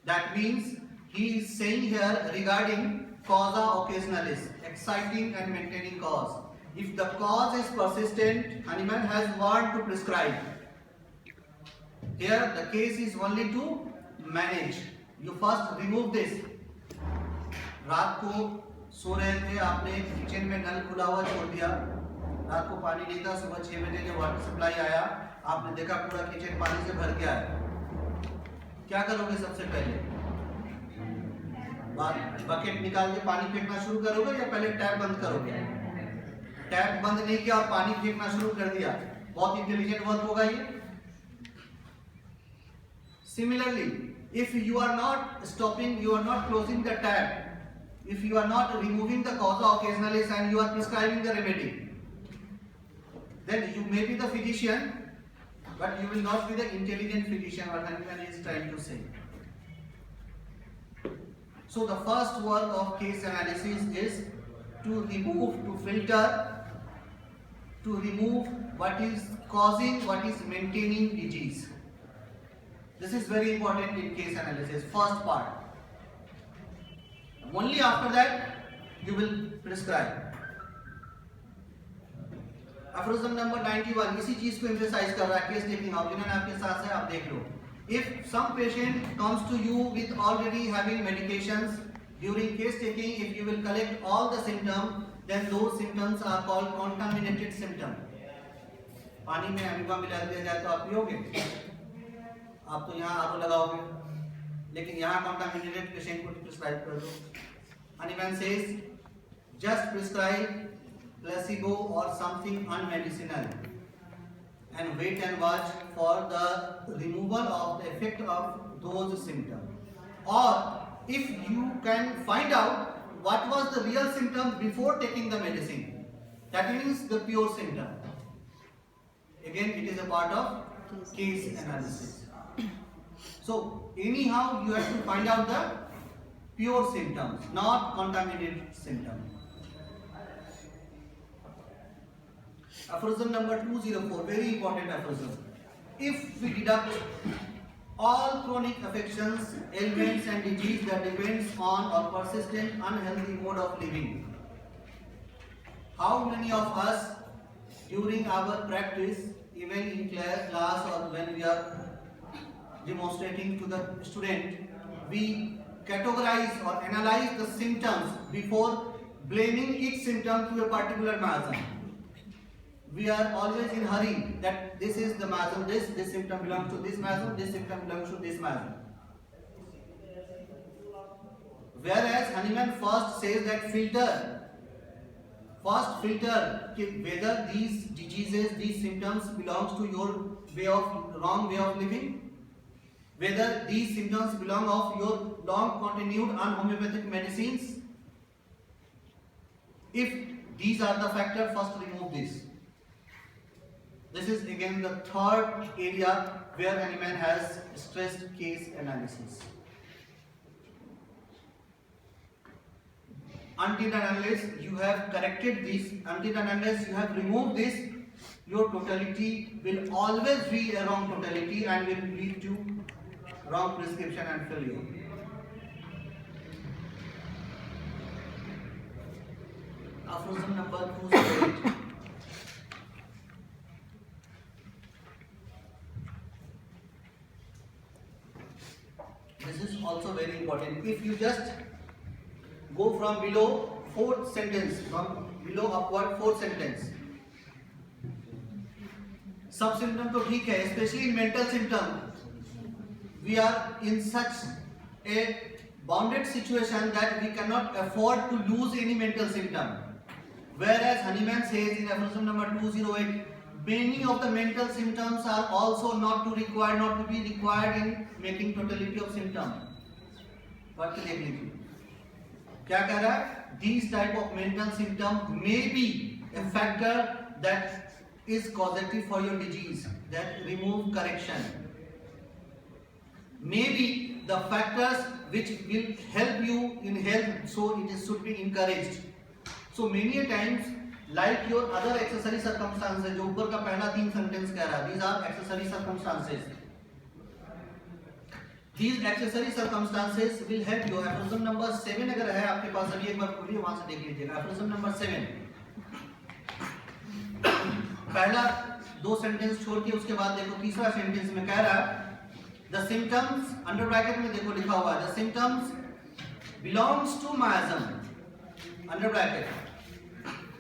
Speaker 1: That means he is saying here regarding causa occasionalis, exciting and maintaining cause. If the cause is persistent, Hahnemann has warned to prescribe. Here the case is only to manage. You first remove this. रात को सो रहे थे, आपने kitchen में नल खुला हुआ छोड़ दिया, रात को पानी नहीं था, सुबह 6 बजे जब वाटर सप्लाई आया आपने देखा पूरा किचन पानी से भर गया है. क्या करोगे सबसे पहले? बकेट निकाल के पानी फेंकना शुरू करोगे या पहले टैप बंद करोगे? टैप बंद नहीं किया और पानी फेंकना शुरू कर दिया, बहुत इंटेलिजेंट वर्क होगा ये. Similarly, if you are not stopping, you are not closing the tap, if you are not removing the causa occasionalis and you are prescribing the remedy, then you may be the physician, but you will not be the intelligent physician, what Hahnemann is trying to say. So the first work of case analysis is to remove, to filter, to remove what is causing, what is maintaining disease. This is very important in case analysis, first part. Only after that you will prescribe. Aphorism number 91 इसी चीज को emphasize कर रहा है. Case taking optional आपके साथ है, आप देख लो. If some patient comes to you with already having medications, during case taking if you will collect all the symptoms, then those symptoms are called contaminated symptom. पानी में अमीबा मिला दिया जाए तो आप पियोगे? आप तो यहाँ आरो लगाओगे, लेकिन यहाँ contaminated पेशेंट को प्रिस्क्राइब कर दो. Hahnemann says just prescribe placebo or something unmedicinal and wait and watch for the removal of the effect of those symptoms. Or if you can find out what was the real symptom before taking the medicine, that means the pure symptom. Again, it is a part of case analysis. So anyhow you have to find out the pure symptoms, not contaminated symptoms. Aphorism number 204, very important aphorism. If we deduct all chronic affections, ailments and disease that depends on a persistent unhealthy mode of living, how many of us during our practice, even in class or when we are demonstrating to the student, we categorize or analyze the symptoms before blaming each symptom to a particular miasm. We are always in hurry that this is the miasm, this symptom belongs to this miasm, this symptom belongs to this miasm. Whereas Hahnemann first says that filter whether these diseases, these symptoms belongs to your wrong way of living, whether these symptoms belong of your long continued unhomeopathic medicines. If these are the factors, first remove this. This is again the third area where Hahnemann has stressed case analysis. Until and unless you have corrected this, until and unless you have removed this, your totality will always be a wrong totality and will lead to wrong prescription and failure. Aphorism number 208. This is also very important. If you just go from below fourth sentence, from below upward fourth sentence, सब symptom तो ठीक है, especially in mental symptom, we are in such a bounded situation that we cannot afford to lose any mental symptom. Whereas Honeyman says in aphorism number 208, many of the mental symptoms are also not to be required in making totality of symptom. बात देख लीजिए क्या कह रहा है? These type of mental symptom may be a factor that is causative for your disease, that remove correction. Maybe the factors which will help you in health, so it should be encouraged. So many a times, like your other accessory circumstances, जो ऊपर का पहला 3 sentence कह रहा है, these are accessory circumstances. These accessory circumstances will help you. Aphorism number 7 अगर है आपके पास, अभी एक बार खोलिए वहां से देख लीजिएगा. Aphorism number 7. पहला 2 सेंटेंस छोड़ के उसके बाद देखो तीसरा सेंटेंस में कह रहा है the symptoms, अंडर ब्रैकेट में देखो लिखा हुआ है the symptoms belongs to miasm, under bracket.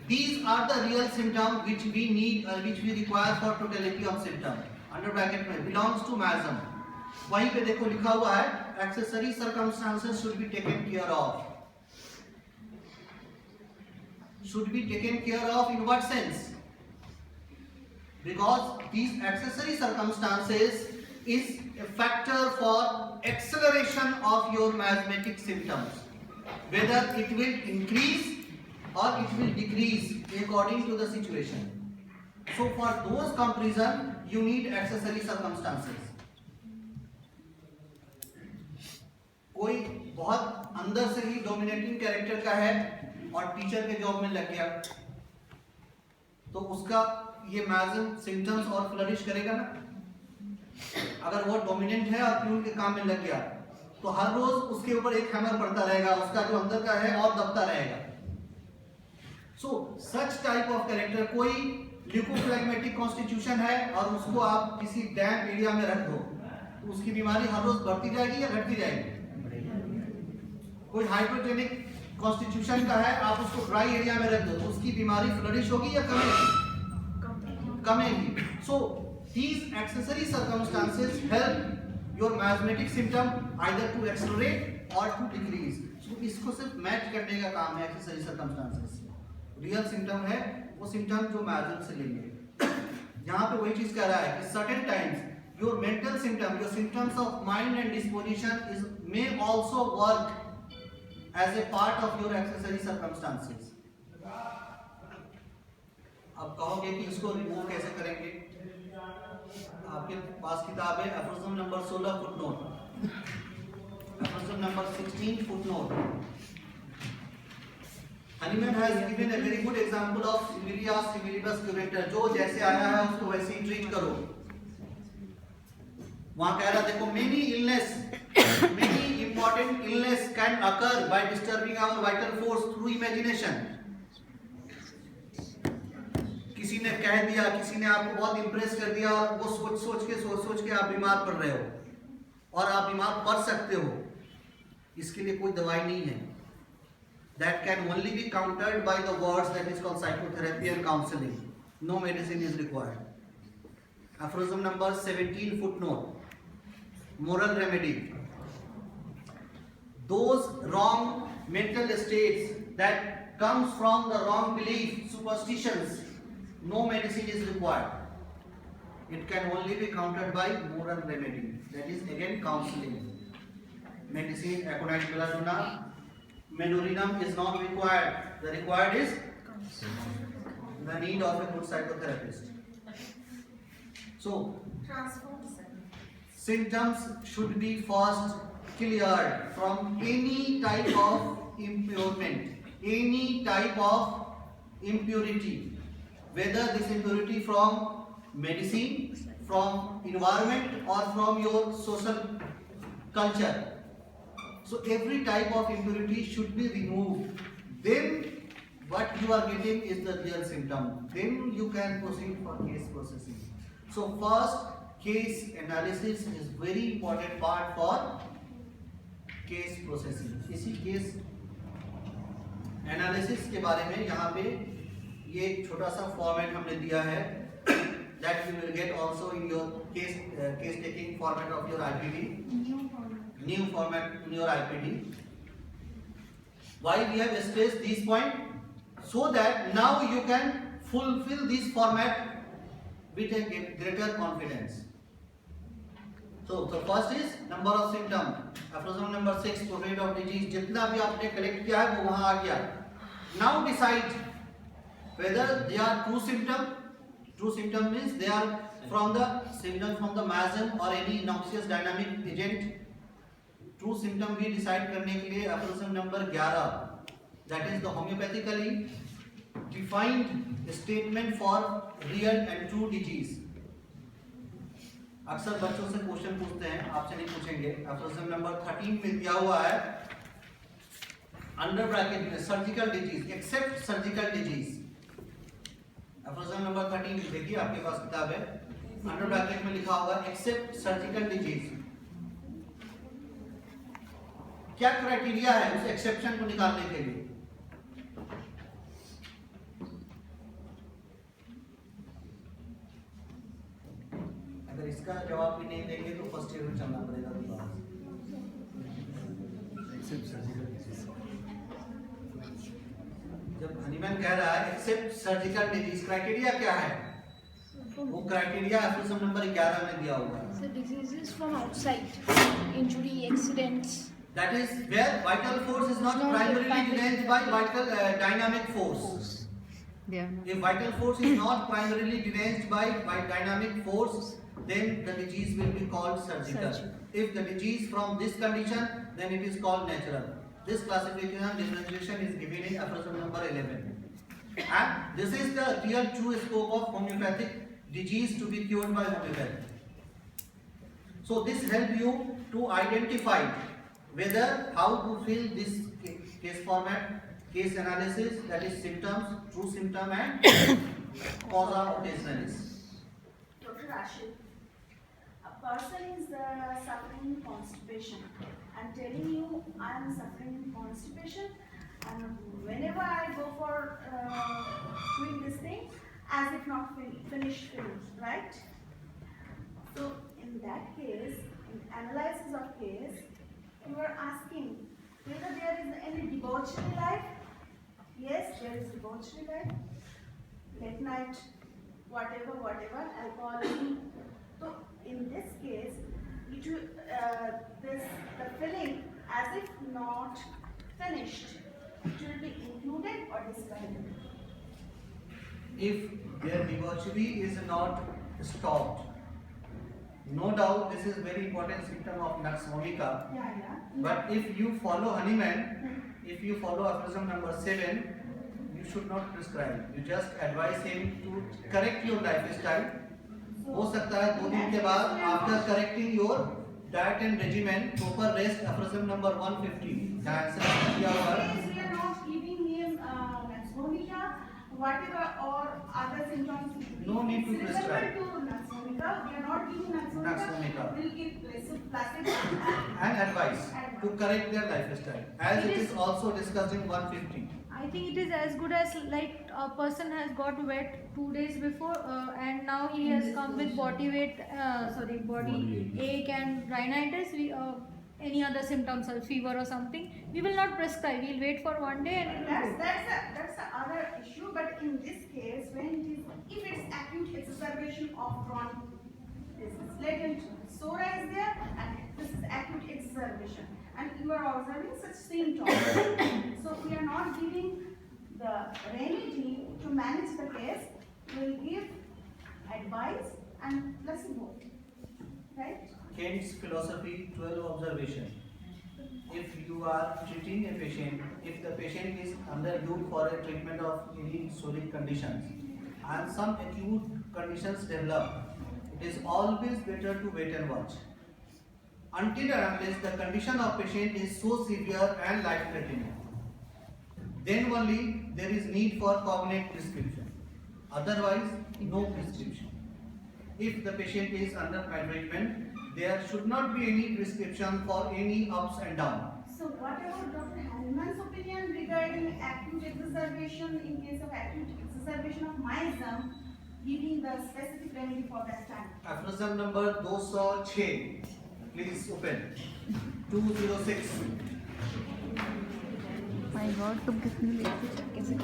Speaker 1: These are the real symptoms which we need or which we require for totality of symptom, under bracket में belongs to miasm. वहीं पे देखो लिखा हुआ है accessory circumstances should be taken care of. Should be taken care of in what sense? Because these accessory circumstances is a factor for acceleration of your miasmatic symptoms, whether it will increase or it will decrease according to the situation. So for those comparison you need accessory circumstances. कोई बहुत अंदर से ही dominating character का है और teacher के job में लग गया तो उसका ये मैजम सिम्टम्स और फ्लरिश करेगा ना. अगर वो डोमिनेंट है और प्यून के काम में लग गया तो हर रोज उसके ऊपर एक हैमर पड़ता रहेगा, उसका जो अंदर का है और दबता रहेगा. सो सच टाइप ऑफ कैरेक्टर, कोई ल्यूकोफ्लेग्मेटिक कॉन्स्टिट्यूशन है और उसको आप किसी डैम्प एरिया में रख दो तो उसकी बीमारी हर रोज बढ़ती जाएगी या घटती जाएगी? कोई हाइड्रोजेनिक कॉन्स्टिट्यूशन का है, आप उसको ड्राई एरिया में रख दो तो उसकी बीमारी फ्लरिश होगी या कमेगी? कमेगी. सो these accessory circumstances help your miasmatic symptom either to accelerate or to decrease. So इसको सिर्फ मैच करने का काम है accessory circumstances. रियल सिम्टम है वो सिम्टम जो मैजम से लेंगे. यहाँ पे वही चीज कह रहा है कि certain times your mental symptom, your symptoms of mind and disposition is may also work as a part of your accessory circumstances. अब कहोगे कि इसको रिमूव कैसे करेंगे? आपके पास किताब है aphorism number 16 footnote, aphorism number 16 footnote. Honeyman has given a very good example of similia similibus curator. जो जैसे आया है उसको वैसे ही ट्रीट करो. वहां कह रहा देखो many important illness can occur by disturbing our vital force through imagination. किसी ने कह दिया, किसी ने आपको बहुत इंप्रेस कर दिया और वो सोच के आप बीमार पड़ रहे हो और आप बीमार पड़ सकते हो. इसके लिए कोई दवाई नहीं है. That can only be countered by the words that is called psychotherapy and counseling. No medicine is required. Aphorism number 17 footnote. Moral remedy. Those wrong mental states that comes from the wrong belief, superstitions, no medicine is required. It can only be countered by moral remedy. That is again counseling. Medicine, aconite belladonna, menurinum is not required. The required is the need of a good psychotherapist. So, symptoms should be first cleared from any type of impairment, any type of impurity, whether this impurity from medicine, from environment or from your social culture. So every type of impurity should be removed. Then what you are getting is the real symptom. Then you can proceed for case processing. So first, case analysis is very important part for case processing. इसी case analysis के बारे में यहाँ पे ये एक छोटा सा format हमने दिया है that you will get also in your case taking format of your IPD. new format in your IPD. Why we have stressed this point? So that now you can fulfill this format with a greater confidence. So the first is number of symptom. Aphorism number 6, probability of disease. जितना भी आपने collect किया है वो वहाँ आ गया. Now decide whether they are true symptom. True symptom means they are from the symptom from the miasm or any noxious dynamic agent. True symptom भी decide करने के लिए aphorism number 11, that is the homeopathically defined statement for real and true disease. अक्सर बच्चों से question पूछते हैं, आपसे नहीं पूछेंगे. aphorism number 13 में दिया हुआ है अंडर ब्रैकेट में surgical disease accept surgical disease. aphorism number 13 देखिए आपके पास किताब है, अंडर ब्रैकेट में लिखा होगा एक्सेप्ट सर्जिकल डिजीज. क्या क्राइटेरिया है उस एक्सेप्शन को निकालने के लिए? अगर इसका जवाब भी नहीं देंगे तो फर्स्ट ईयर में चलना पड़ेगा दोबारा. जब हनीमैन कह रहा है एक्सेप्ट सर्जिकल डिजीज, क्राइटेरिया क्या है? वो क्राइटेरिया एप्लीकेशन नंबर 11 में दिया हुआ है.
Speaker 2: So diseases from outside, injury, accidents.
Speaker 1: That is where vital force is not primarily deranged by vital dynamic force.
Speaker 3: They are not.
Speaker 1: If vital force is not primarily deranged by dynamic force, then the disease will be called surgical. If the disease from this condition, then it is called natural. This classification differentiation is given in aphorism number 11. And this is the real true scope of homeopathic disease to be cured by homeopathy. So this helps you to identify whether how to fill this case format, case analysis, that is symptoms, true symptom and causa occasionalis.
Speaker 4: Dr. Rashid, a person is suffering constipation. I'm telling you, I'm suffering constipation, and whenever I go for doing this thing, as if not finished finish, right? So in that case, in analysis of case, you are asking whether there is any debauchery life. Yes, there is debauchery life. Late night, whatever, alcohol. So in this case, it will, the filling as if not finished, it will be included or discarded.
Speaker 1: If their debauchery is not stopped, no doubt this is very important symptom of nux vomica.
Speaker 4: Yeah.
Speaker 1: But if you follow Hahnemann, if you follow aphorism number 7, you should not prescribe. You just advise him to correct your lifestyle. हो सकता है 2 दिन के बाद after correcting your diet and regimen, proper rest, aphorism number 150. जहाँ answer दिया हुआ है.
Speaker 4: We are not giving him nux vomica, whatever or other symptoms.
Speaker 1: No need to prescribe.
Speaker 4: To nux vomica, we are not giving nux vomica.
Speaker 1: Nux vomica.
Speaker 4: We'll give placebo.
Speaker 1: And advice to correct their lifestyle, as it is also discussed in 150.
Speaker 5: I think it is as good as like a person has got wet 2 days before and now he has come with body ache and rhinitis, any other symptoms or fever or something. We will not prescribe. We will wait for 1 day and it will go.
Speaker 4: That's the other issue. But in this case, if it's acute exacerbation of chronic disease, latent sora is there, and this is acute exacerbation, and you are observing such symptoms. So we are not giving the remedy to manage the case. We will give advice and placebo, right?
Speaker 1: Kent's philosophy 12 observation. If you are treating a patient, if the patient is under you for a treatment of any solid conditions and some acute conditions develop, it is always better to wait and watch. Until and unless the condition of patient is so severe and life-threatening, then only there is need for cognate prescription. Otherwise, no prescription. If the patient is under management, there should not be any prescription for any ups and downs.
Speaker 4: So what about Dr. Hahnemann's opinion regarding acute exacerbation in case of acute exacerbation of miasm, giving the specific remedy for that time?
Speaker 1: Aphorism number 206. Please open. 206.
Speaker 3: My God तुम कितनी late हो कैसे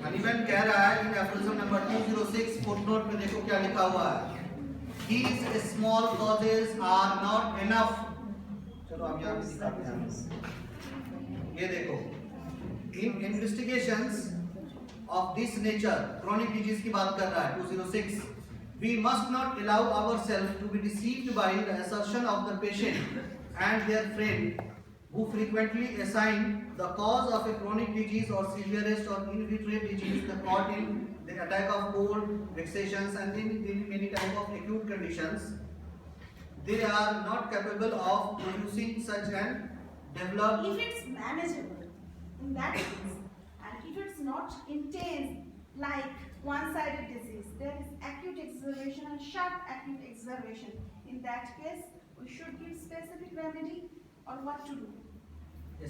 Speaker 1: Hahnemann कह रहा है इन aphorism number 206 footnote में देखो क्या लिखा हुआ है. These small causes are not enough. चलो आप यहाँ पे दिखाते हैं. ये देखो. In investigations of this nature, chronic disease की बात कर रहा है 206. We must not allow ourselves to be deceived by the assertion of the patient and their friend who frequently assign the cause of a chronic disease or severest or inveterate disease the caught in the attack of cold, vexations and in many type of acute conditions. They are not capable of producing such an developed.
Speaker 4: If it's manageable, in that case, and if it's not intense, like one-sided disease, there is acute exacerbation and sharp acute exacerbation. In that case, we should give specific remedy or what to do.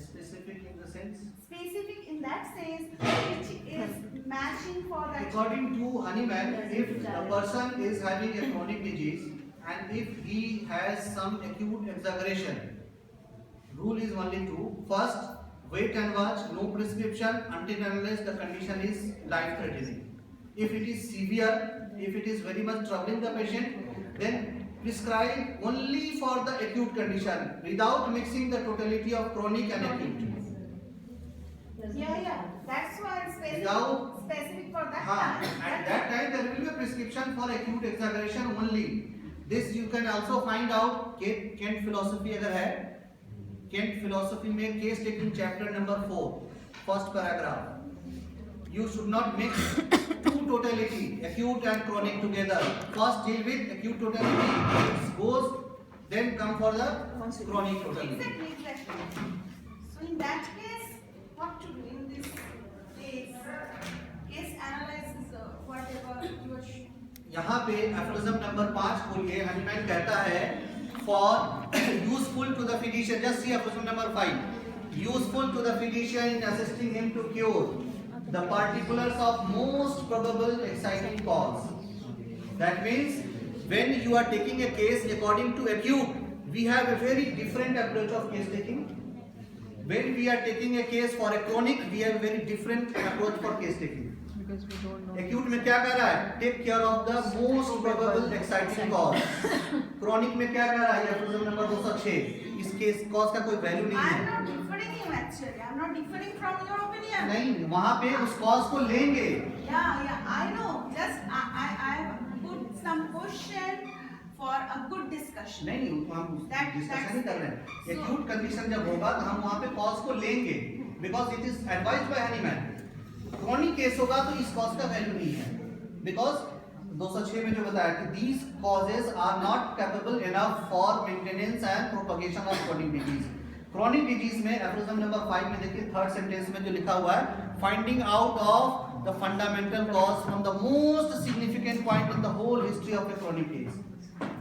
Speaker 1: Specific in the sense?
Speaker 4: Specific in that sense, which is matching for that.
Speaker 1: According to Hahnemann, if the person is having a chronic disease and if he has some acute exaggeration, rule is only two. First, wait and watch, no prescription until and unless the condition is life-threatening. If it is severe, if it is very much troubling the patient, then prescribe only for the acute condition without mixing the totality of chronic and acute.
Speaker 4: Yeah, that's why it's
Speaker 1: Without-
Speaker 4: specific for that
Speaker 1: हाँ,
Speaker 4: time.
Speaker 1: at that time there will be a prescription for acute exaggeration only. This you can also find out. Kent philosophy अगर है, Kent philosophy में case taking chapter number 4, first paragraph. You should not mix two totality, acute and chronic together. First deal with acute totality. It goes, then come for the chronic totality.
Speaker 4: Exactly. So in that case, what to do in this case? Case analysis, whatever you are.
Speaker 1: यहाँ पे aphorism number 5 खोलिए. Hahnemann कहता है for useful to the physician. Just see aphorism number 5. Useful to the physician in assisting him to cure the particulars of most probable exciting cause. That means when you are taking a case according to acute, we have a very different approach of case taking. When we are taking a case for a chronic, we have a very different approach for case taking.
Speaker 3: Because we don't know
Speaker 1: acute में क्या कह रहा है? Take care of the most probable exciting cause. Chronic में क्या कह रहा है? Aphorism number 206. इस केस कॉज का कोई वैल्यू नहीं
Speaker 4: I am
Speaker 1: है.
Speaker 4: not differing you actually. I am not differing from your opinion.
Speaker 1: नहीं, वहां पे उस कॉज को लेंगे.
Speaker 4: Yeah, I know. Just I put some question for a good discussion.
Speaker 1: नहीं, हम डिस्कशन
Speaker 4: that's-
Speaker 1: नहीं कर रहे हैं.
Speaker 4: So-
Speaker 1: एक्यूट कंडीशन जब होगा तो हम वहां पे कॉज को लेंगे because it is advised by Hahnemann. Chronic case होगा तो इस कॉज का वैल्यू नहीं है बिकॉज 206 में जो बताया कि these causes are not capable enough for maintenance and propagation of chronic disease. chronic disease में एफोरिज्म नंबर 5 में देखिए थर्ड सेंटेंस में जो लिखा हुआ है, finding out of the fundamental cause from the most significant point in the whole history of a chronic case.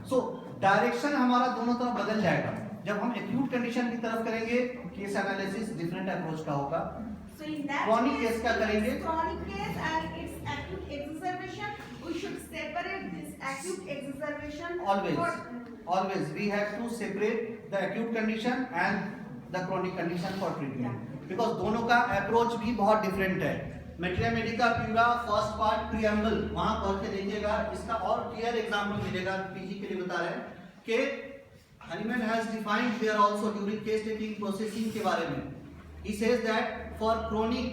Speaker 1: So direction हमारा दोनों तरफ बदल जाएगा. जब हम एक्यूट कंडीशन की तरफ करेंगे केस एनालिसिस डिफरेंट अप्रोच का होगा.
Speaker 4: So in that
Speaker 1: Chronic
Speaker 4: case,
Speaker 1: case क्या करेंगे?
Speaker 4: Chronic case and its acute exacerbation, we should separate this acute exacerbation.
Speaker 1: Always we have to separate the acute condition and the chronic condition for treatment because दोनों का approach भी बहुत different है. Materia medica pura first part preamble वहां पढ़ के देखिएगा. इसका और क्लियर एग्जांपल मिलेगा. पीजी के लिए बता रहे हैं कि Hahnemann has defined there also during case taking processing के बारे में. He says that for chronic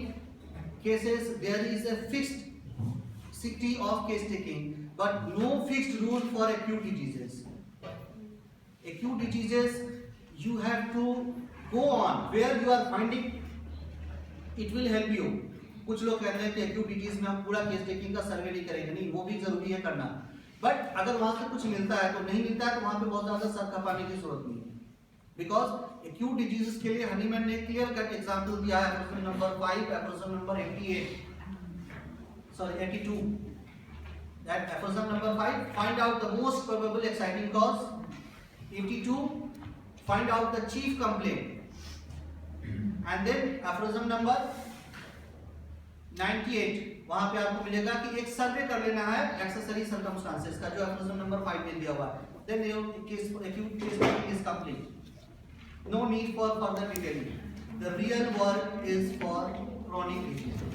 Speaker 1: cases there is a fixity of case taking but no fixed rule for acute diseases. Acute diseases you have to go on where you are finding it will help you. कुछ लोग कहते हैं कि acute disease में हम पूरा case taking का सर्वे नहीं करेंगे. नहीं, वो भी जरूरी है करना, बट अगर वहां से कुछ मिलता है तो नहीं मिलता है तो वहां पे बहुत ज्यादा सर खपाने की जरूरत नहीं है. बिकॉज एक्यूट डिजीजेस के लिए हनीमैन ने क्लियर कट एग्जांपल दिया है. Approach number 5, approach number 82. That approach number 5 find out the most probable exciting cause. 82 find out the chief complaint. And then aphorism number 98 वहां पे आपको मिलेगा कि एक सर्वे कर लेना है एक्सेसरी सर्कमस्टांसेस का, जो एप्रोजन नंबर 5 में दिया हुआ है. Then your case acute case is complete. No need for further detailing. The real work is for chronic diseases.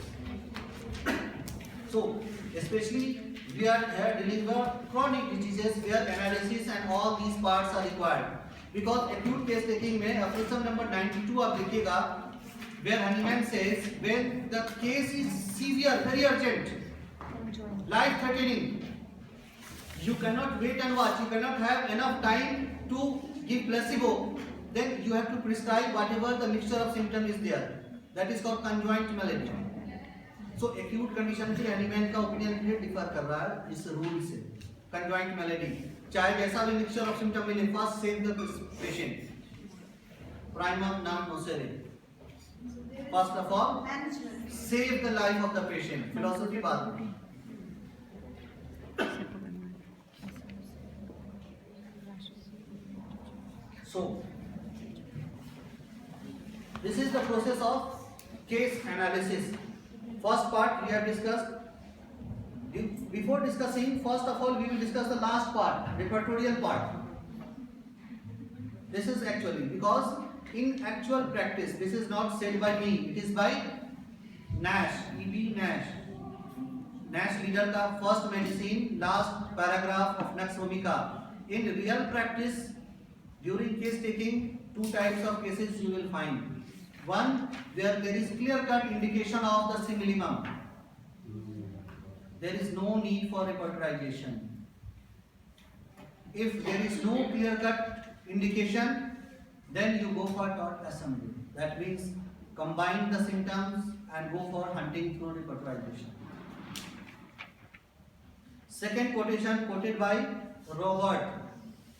Speaker 1: So especially we are here dealing with chronic diseases where analysis and all these parts are required, because acute case taking में एप्रोजन number 92 आप देखिएगा, where Hahnemann says when the case is severe, very urgent, life threatening, you cannot wait and watch, you cannot have enough time to give placebo, then you have to prescribe whatever the mixture of symptom is there, that is called conjoint malady. So acute condition से Hahnemann का opinion ये differ कर रहा है इस rule से. Conjoint malady चाहे जैसा भी mixture of symptom मिले, first save the patient. Primum non nocere. First of all,
Speaker 4: Management.
Speaker 1: save the life of the patient. Philosophy बाद में. So this is the process of case analysis. First part we have discussed. Before discussing, first of all we will discuss the last part, repertorial part. This is actually, because in actual practice, this is not said by me, it is by Nash, E.B. Nash. Nash leader का first medicine, last paragraph of Nux Vomica. In real practice, during case taking, two types of cases you will find. One, where there is clear-cut indication of the simillimum. There is no need for repertorization. If there is no clear-cut indication, then you go for taut assembly. That means combine the symptoms and go for hunting through repertorization. Second quotation quoted by Robert.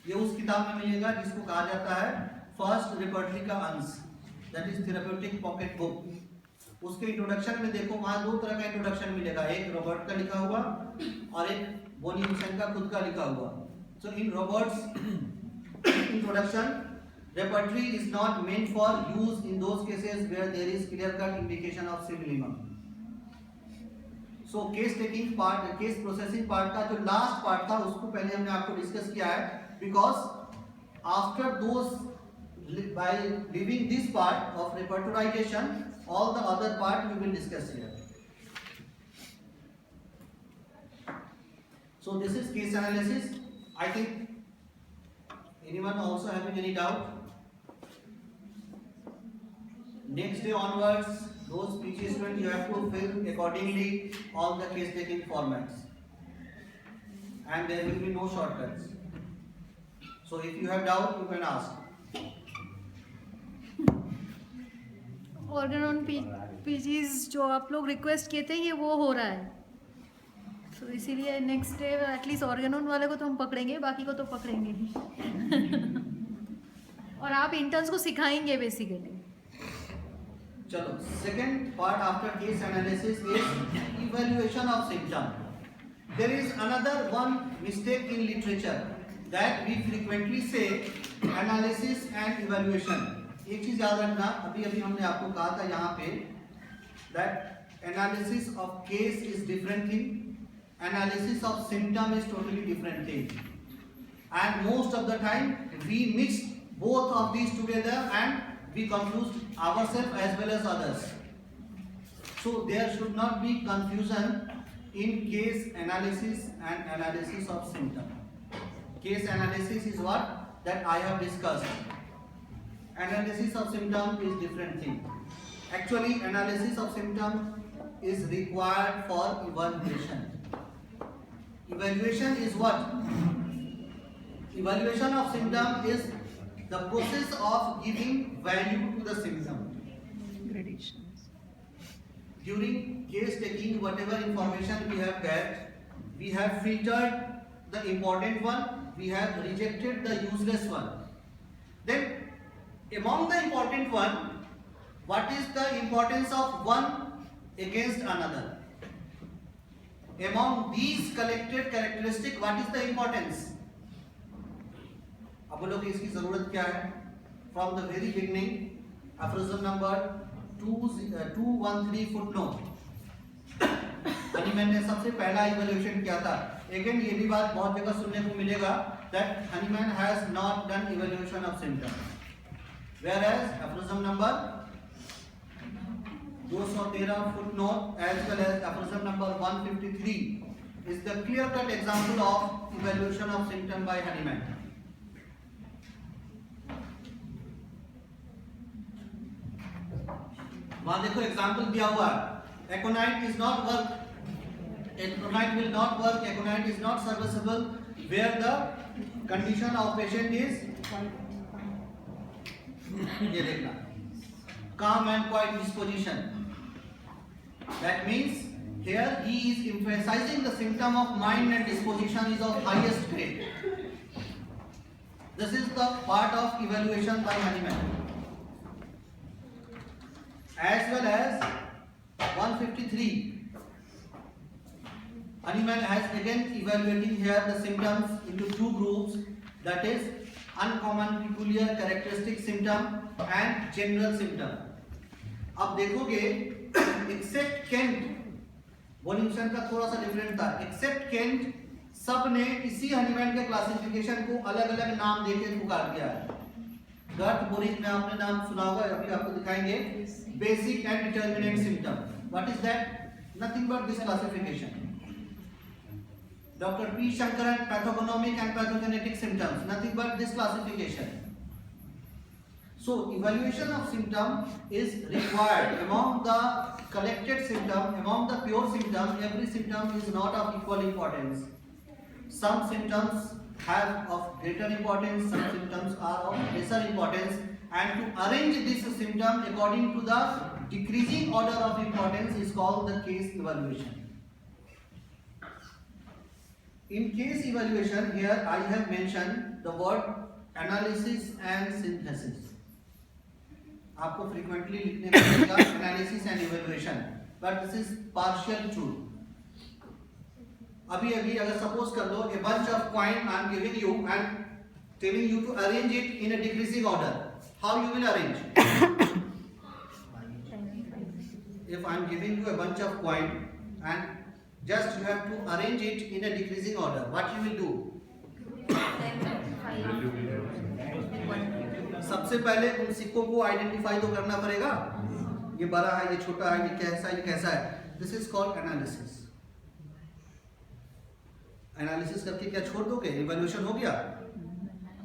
Speaker 1: ये उस किताब में मिलेगा जिसको कहा जाता है first repertory का अंश, that is therapeutic pocket book. उसके इंट्रोडक्शन में देखो, वहां दो तरह का इंट्रोडक्शन मिलेगा, एक रॉबर्ट का लिखा हुआ और एक बोनी हुसैन का खुद का लिखा हुआ. So in Roberts introduction, repertory is not meant for use in those cases where there is clear cut indication of simillimum. So case taking part, case processing part का जो last part था उसको पहले हमने आपको डिस्कस किया है, because after those, by leaving this part of repertorization, all the other part we will discuss here. So this is case analysis. I think anyone also having any doubt? Next day onwards, those PG students you have to fill accordingly all the case taking formats, and there will be no shortcuts. So if you have doubt, you can ask.
Speaker 2: Organ on PGs जो आप लोग request किए थे, ये वो हो रहा है. तो इसीलिए next day at least organ on वाले को तो हम पकड़ेंगे, बाकी को तो पकड़ेंगे नहीं. और आप इंटर्न्स को सिखाएंगे बेसिकली.
Speaker 1: चलो, second part after case analysis is evaluation of symptom. There is another one mistake in literature that we frequently say analysis and evaluation. एक चीज याद रखना, अभी अभी हमने आपको कहा था यहाँ पे that analysis of case is different thing, analysis of symptom is totally different thing, and most of the time we mix both of these together and we confuse ourselves as well as others. So there should not be confusion in case analysis and analysis of symptom. Case analysis is what that I have discussed. Analysis of symptom is different thing. Actually, analysis of symptom is required for evaluation. Evaluation is what? Evaluation of symptom is the process of giving value to the symptom.
Speaker 3: Gradations.
Speaker 1: During case taking, whatever information we have got, we have filtered the important one, we have rejected the useless one. Then among the important one, what is the importance of one against another? Among these collected characteristics, what is the importance? अब बोलो कि इसकी जरूरत क्या है? From the very beginning, aphorism number 213 footnote. Hahnemann ने सबसे पहला इवैल्यूएशन किया था। अगेन ये भी बात बहुत जगह सुनने को मिलेगा that Hahnemann has not done evaluation of symptom, whereas aphorism number 213 footnote as well as aphorism number 153 is the clear cut example of evaluation of symptom by Hahnemann. वहां देखो एग्जाम्पल दिया हुआ है, aconite is not work, aconite will not work, aconite is not serviceable where the condition of patient is, ये देखना, calm and quiet disposition. That means here he is emphasizing the symptom of mind and disposition is of highest grade. This is the part of evaluation by Hahnemann. As well as 153, Hahnemann has again evaluating here the symptoms into two groups, that is uncommon peculiar characteristic symptom and general symptom. अब देखोगे accept Kent, वॉलिंगटन का थोड़ा सा different था, accept Kent सब ने इसी Hahnemann के क्लासिफिकेशन को अलग अलग नाम देके पुकार दिया है। गर्थ बोरिस में आपने नाम सुना होगा, अभी आपको दिखाएंगे, basic and determinant symptom. What is that? Nothing but this classification. Dr. P. Shankaran, pathogenomic and pathogenetic symptoms, nothing but this classification. So, evaluation of symptom is required among the collected symptom, among the pure symptom. Every symptom is not of equal importance. Some symptoms have of greater importance, some symptoms are of lesser importance, and to arrange this symptom according to the decreasing order of importance is called the case evaluation. In case evaluation, here I have mentioned the word analysis and synthesis. आपको frequently लिखने में मिलेगा analysis and evaluation, but this is partial truth. अभी अगर suppose कर लो a bunch of coin I am giving you and telling you to arrange it in a decreasing order, how you will arrange? If I am giving you a bunch of coin and just you have to arrange it in a decreasing order, what you will do? सबसे पहले उन सिक्कों को identify तो करना पड़ेगा, ये बड़ा है, ये छोटा है, ये कैसा है। This is called analysis. Analysis करके क्या छोड़ दोगे? इवैल्यूएशन हो गया।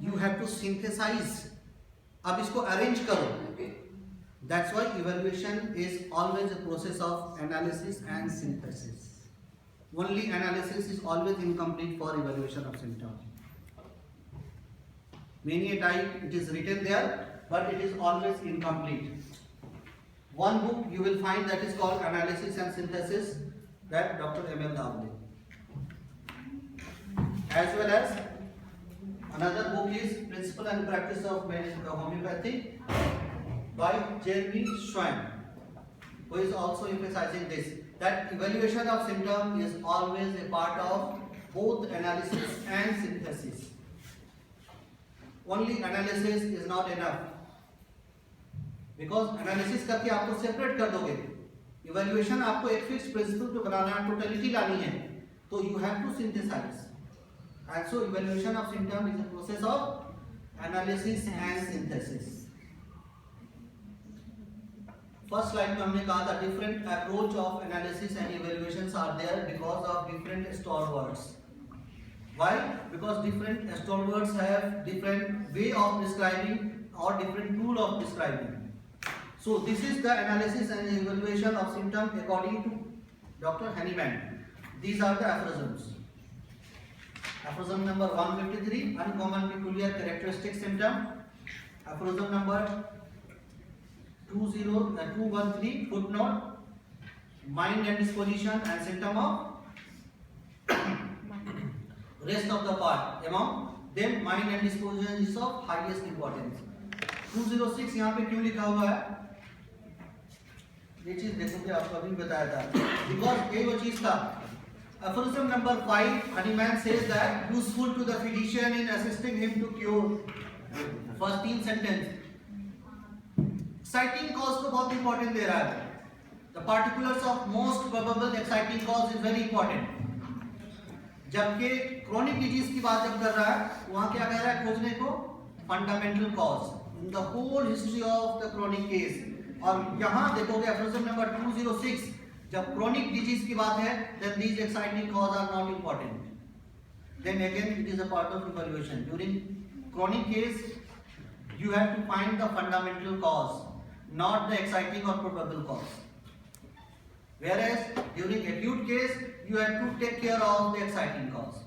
Speaker 1: यू हैव टू सिंथेसाइज, अब इसको अरेंज करो। That's why evaluation is always a process of analysis and synthesis. Only analysis is always incomplete for evaluation of symptoms. Many a time it is written there, but it is always incomplete. One book you will find that is called Analysis and Synthesis, that Dr. M.L. Davle. As well as another book is Principle and Practice of Homeopathy by Jeremy Schwann, who is also emphasizing this, that evaluation of symptom is always a part of both analysis and synthesis. Only analysis is not enough, because analysis करके आप तो separate कर दोगे, evaluation आपको एक fixed principle पे बनाना है, totality लानी है, तो you have to synthesize. And so evaluation of symptom is a process of analysis and synthesis. First slide में हमने कहा था different approach of analysis and evaluations are there because of different stalwarts. Why? Because different stalwarts have different way of describing और different tool of describing. So this is the analysis and evaluation of symptom according to doctor Hahnemann. These are the aphorisms. Aphorism number 153, uncommon peculiar characteristic symptom. Aphorism number 213 footnote, mind and disposition and symptom of rest of the part, among them mind and disposition is of highest importance. 206 यहाँ पे क्यों लिखा हुआ है? ये चीज देखो कि आपको अभी बताया था, because ये वो चीज था. Aphorism number 5, Hahnemann says that useful to the physician in assisting him to cure. First 3 sentence. Exciting cause को बहुत इंपॉर्टेंट दे रहा है. The particulars of most probable exciting cause is very important. जबकि chronic disease की बात जब कर रहा है, वहाँ क्या कह रहा है खोजने को? Fundamental cause in the whole history of the chronic case. और यहाँ देखोगे aphorism number 206, जब chronic disease की बात है, then these exciting cause are not important. Then again it is a part of evaluation. During chronic case, you have to find the fundamental cause, not the exciting or probable cause. Whereas during acute case, you have to take care of the exciting cause.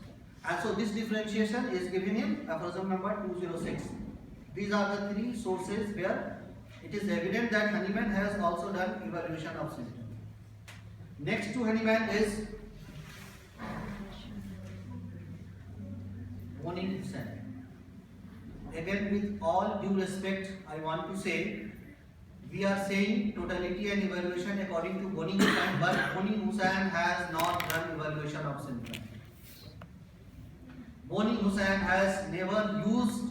Speaker 1: And so this differentiation is given in aphorism number 206. These are the three sources where it is evident that Hahnemann has also done evaluation of symptoms. Next to Hahnemann is Boni-Hussain. Again, with all due respect, I want to say, we are saying totality and evaluation according to Boni-Hussain, but Boni-Hussain has not done evaluation of symptoms. Boni-Hussain has never used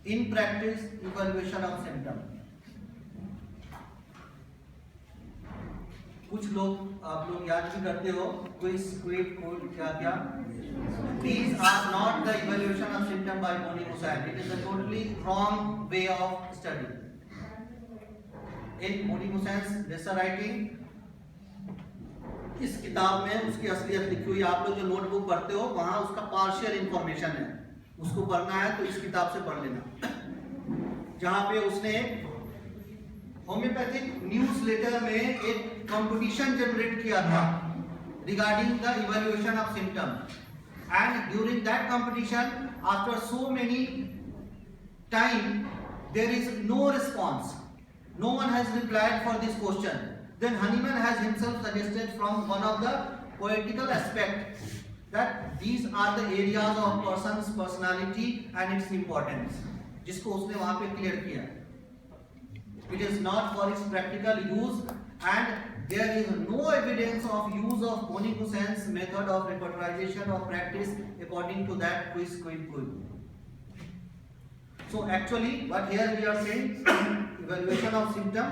Speaker 1: in practice evaluation of symptoms. कुछ लोग आप लोग याद भी करते हो quiz क्या क्या. These are not the evaluation of symptom by Boni-Hussain. It is a totally wrong way of study. In Boni-Hussain's lesser writing, इस किताब में उसकी असलियत लिखी हुई. आप लोग जो नोटबुक पढ़ते हो वहां उसका पार्शियल इंफॉर्मेशन है, उसको पढ़ना है तो इस किताब से पढ़ लेना. जहां पे उसने होम्योपैथिक न्यूज लेटर में एक कंपटीशन जनरेट किया था regarding the evaluation of symptom, and during that competition after so many time there is no response, no one has replied for this question. Then Hahnemann has himself suggested from one of the poetical aspect that these are the areas of person's personality and its importance, जिसको उसने वहाँ पे clear किया. It is not for its practical use, and there is no evidence of use of Boni-Hussein's method of repertorization of practice according to that quiz quid quid. So actually what here we are saying evaluation of symptom,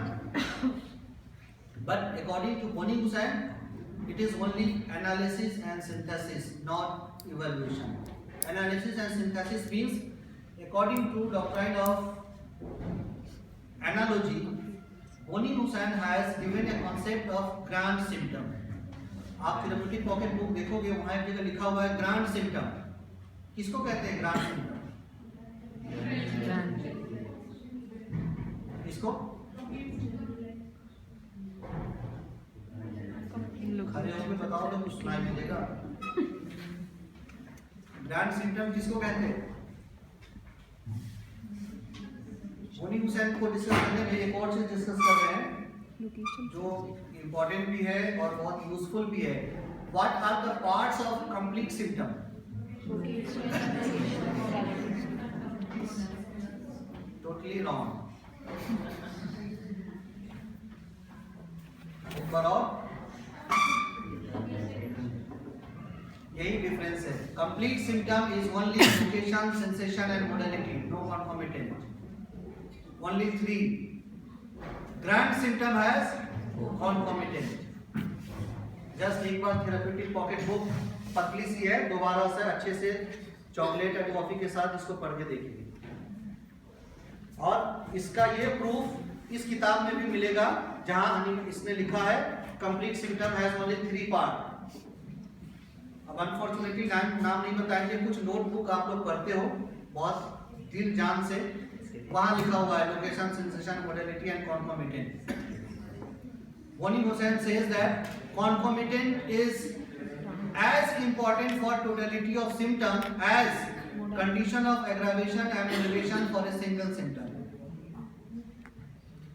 Speaker 1: but according to Boni-Hussain it is only analysis and synthesis, not evaluation. Analysis and synthesis means according to doctrine of analogy, Boni-Hussain has given a concept of grand symptom. आप therapeutic pocket book देखोगे वहां एक जगह लिखा हुआ है grand symptom. किसको कहते हैं ग्रांड सिम्टम? इसको खड़े होकर बताओ तो कुछ सुनाई मिलेगा. ग्रांड सिम्टम किसको कहते हैं? Boni-Hussain को डिस्कस करने में एक और चीज डिस्कस कर रहे हैं जो इम्पोर्टेंट भी है और बहुत यूजफुल भी है. What are the parts of complete symptom? Totally wrong. एक बार और, यही डिफरेंस है. Complete symptom is only location, sensation and modality, no concomitant. Only 3. Grand symptom has concomitant. Just एक बार थेरेप्यूटिक पॉकेट बुक पतली सी है, दोबारा से अच्छे से चॉकलेट एंड कॉफी के साथ इसको पढ़ के देखिए. और इसका ये प्रूफ इस किताब में भी मिलेगा जहां इसने लिखा है complete symptom has only 3 part. अब अनफॉर्चुनेटली नाम नहीं बताएंगे. कुछ नोटबुक आप लोग पढ़ते हो बहुत दिल जान से, वहां लिखा हुआ है location, sensation, modality and concomitant. Boni-Hussain says that concomitant is as important for totality of symptom as condition of aggravation and elevation for a single symptom.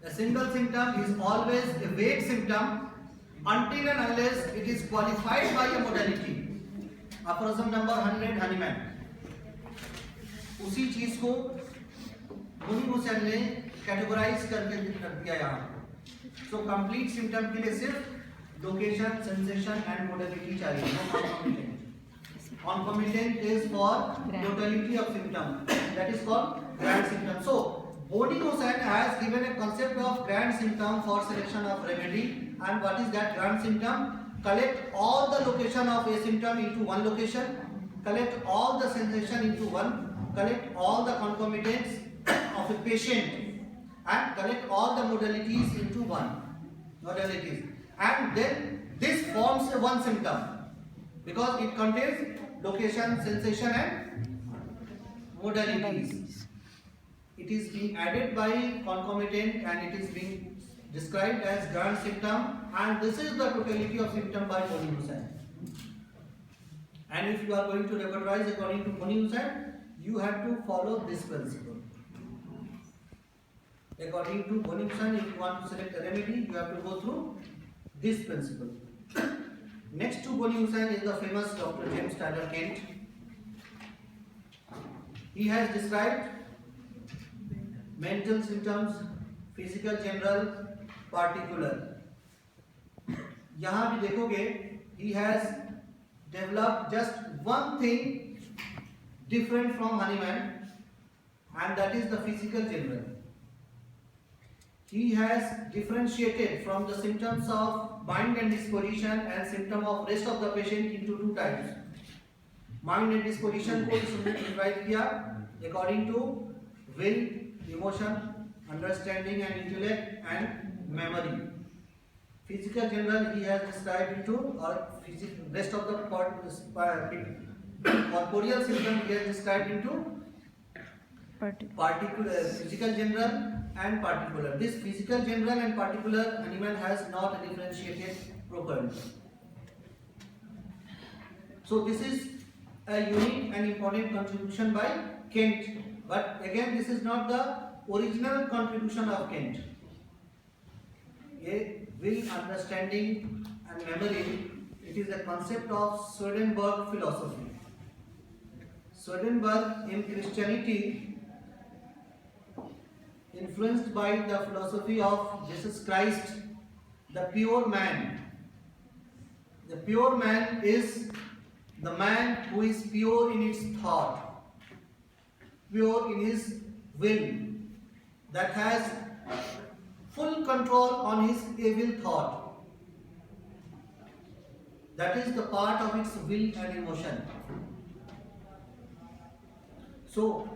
Speaker 1: A single symptom is always a vague symptom until and unless it is qualified by a modality. Aphorism number 100 Hahnemann. उसी चीज को Boni-Hussain ने categorise करके रख दिया यहाँ. So complete symptom के लिए सिर्फ location, sensation and modality चाहिए, no concomitant. Concomitant is for totality of symptom. That is called grand symptom. So Boni-Hussain has given a concept of grand symptom for selection of remedy And what is that grand symptom? Collect all the location of a symptom into one location, collect all the sensation into one, collect all the concomitants of a patient, and collect all the modalities into one modalities, and then this forms a one symptom because it contains location, sensation and modalities. It is being added by concomitant and it is being described as grand symptom, and this is the totality of symptom by Boni-Hussain. And if you are going to repertorize according to Boni-Hussain, you have to follow this principle. According to Boni-Hussain, if you want to select a remedy, you have to go through this principle. Next to Boni-Hussain is the famous Dr. James Tyler Kent. He has described mental symptoms, physical general, particular. यहाँ भी देखोगे, he has developed just one thing different from Hahnemann, and that is the physical general. He has differentiated from the symptoms of mind and disposition and symptom of rest of the patient into two types. Mind and disposition को इसमें divide किया according to will, emotion, understanding and intellect and memory. Physical general he has described into rest of the corporeal system he has described into particular, physical general and particular. This physical general and particular Hahnemann has not differentiated properly. So this is a unique and important contribution by Kent. But again, this is not the original contribution of Kent. A will, understanding and memory, it is a concept of Swedenborg philosophy. Swedenborg in Christianity, influenced by the philosophy of Jesus Christ, the pure man. The pure man is the man who is pure in his thought, pure in his will, that has full control on his evil thought. That is the part of its will and emotion. So,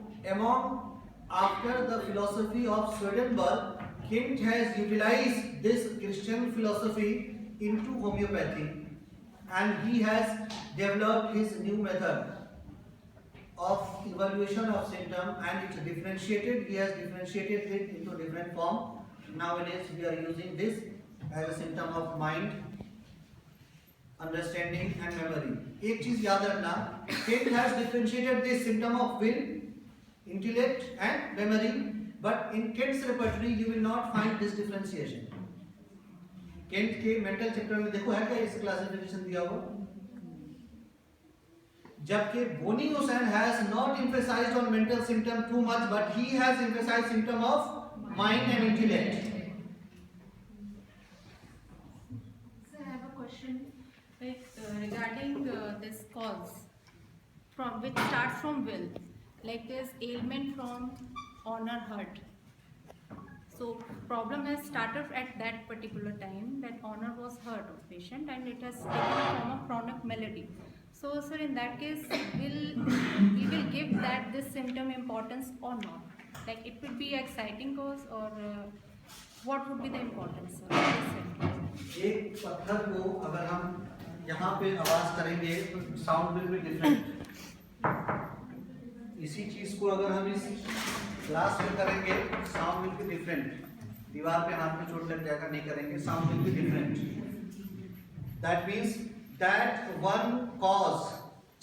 Speaker 1: after the philosophy of Swedenborg, Kent has utilized this Christian philosophy into homeopathy, and he has developed his new method of evaluation of symptom, and it's differentiated. He has differentiated it into different form. Nowadays we are using this as a symptom of mind, understanding and memory. एक चीज याद रखना, Kent has differentiated this symptom of will, intellect and memory, but in Kent's repertory you will not find this differentiation. Kent के mental chapter में देखो है क्या इस classification दिया हुआ? जबकि Boni-Hussain has not emphasized on mental symptom too much, but he has emphasized symptom of mind and intellect.
Speaker 5: So I have a question regarding this cause from which starts from will, like this ailment from honor hurt. So problem has started at that particular time, that honor was hurt of patient and it has taken a form of chronic malady. So sir, in that case, we will give that this symptom importance or not? Like it would be exciting cause or what would be the importance of this symptom?
Speaker 1: एक पत्थर को अगर हम यहाँ पे आवाज करेंगे तो साउंड विल बी डिफरेंट. इसी चीज को अगर हम इस ग्लास में करेंगे साउंड विल बी डिफरेंट. दीवार पे हाथ में चोट लग जाएगा, नहीं करेंगे, sound will be different. That means that one cause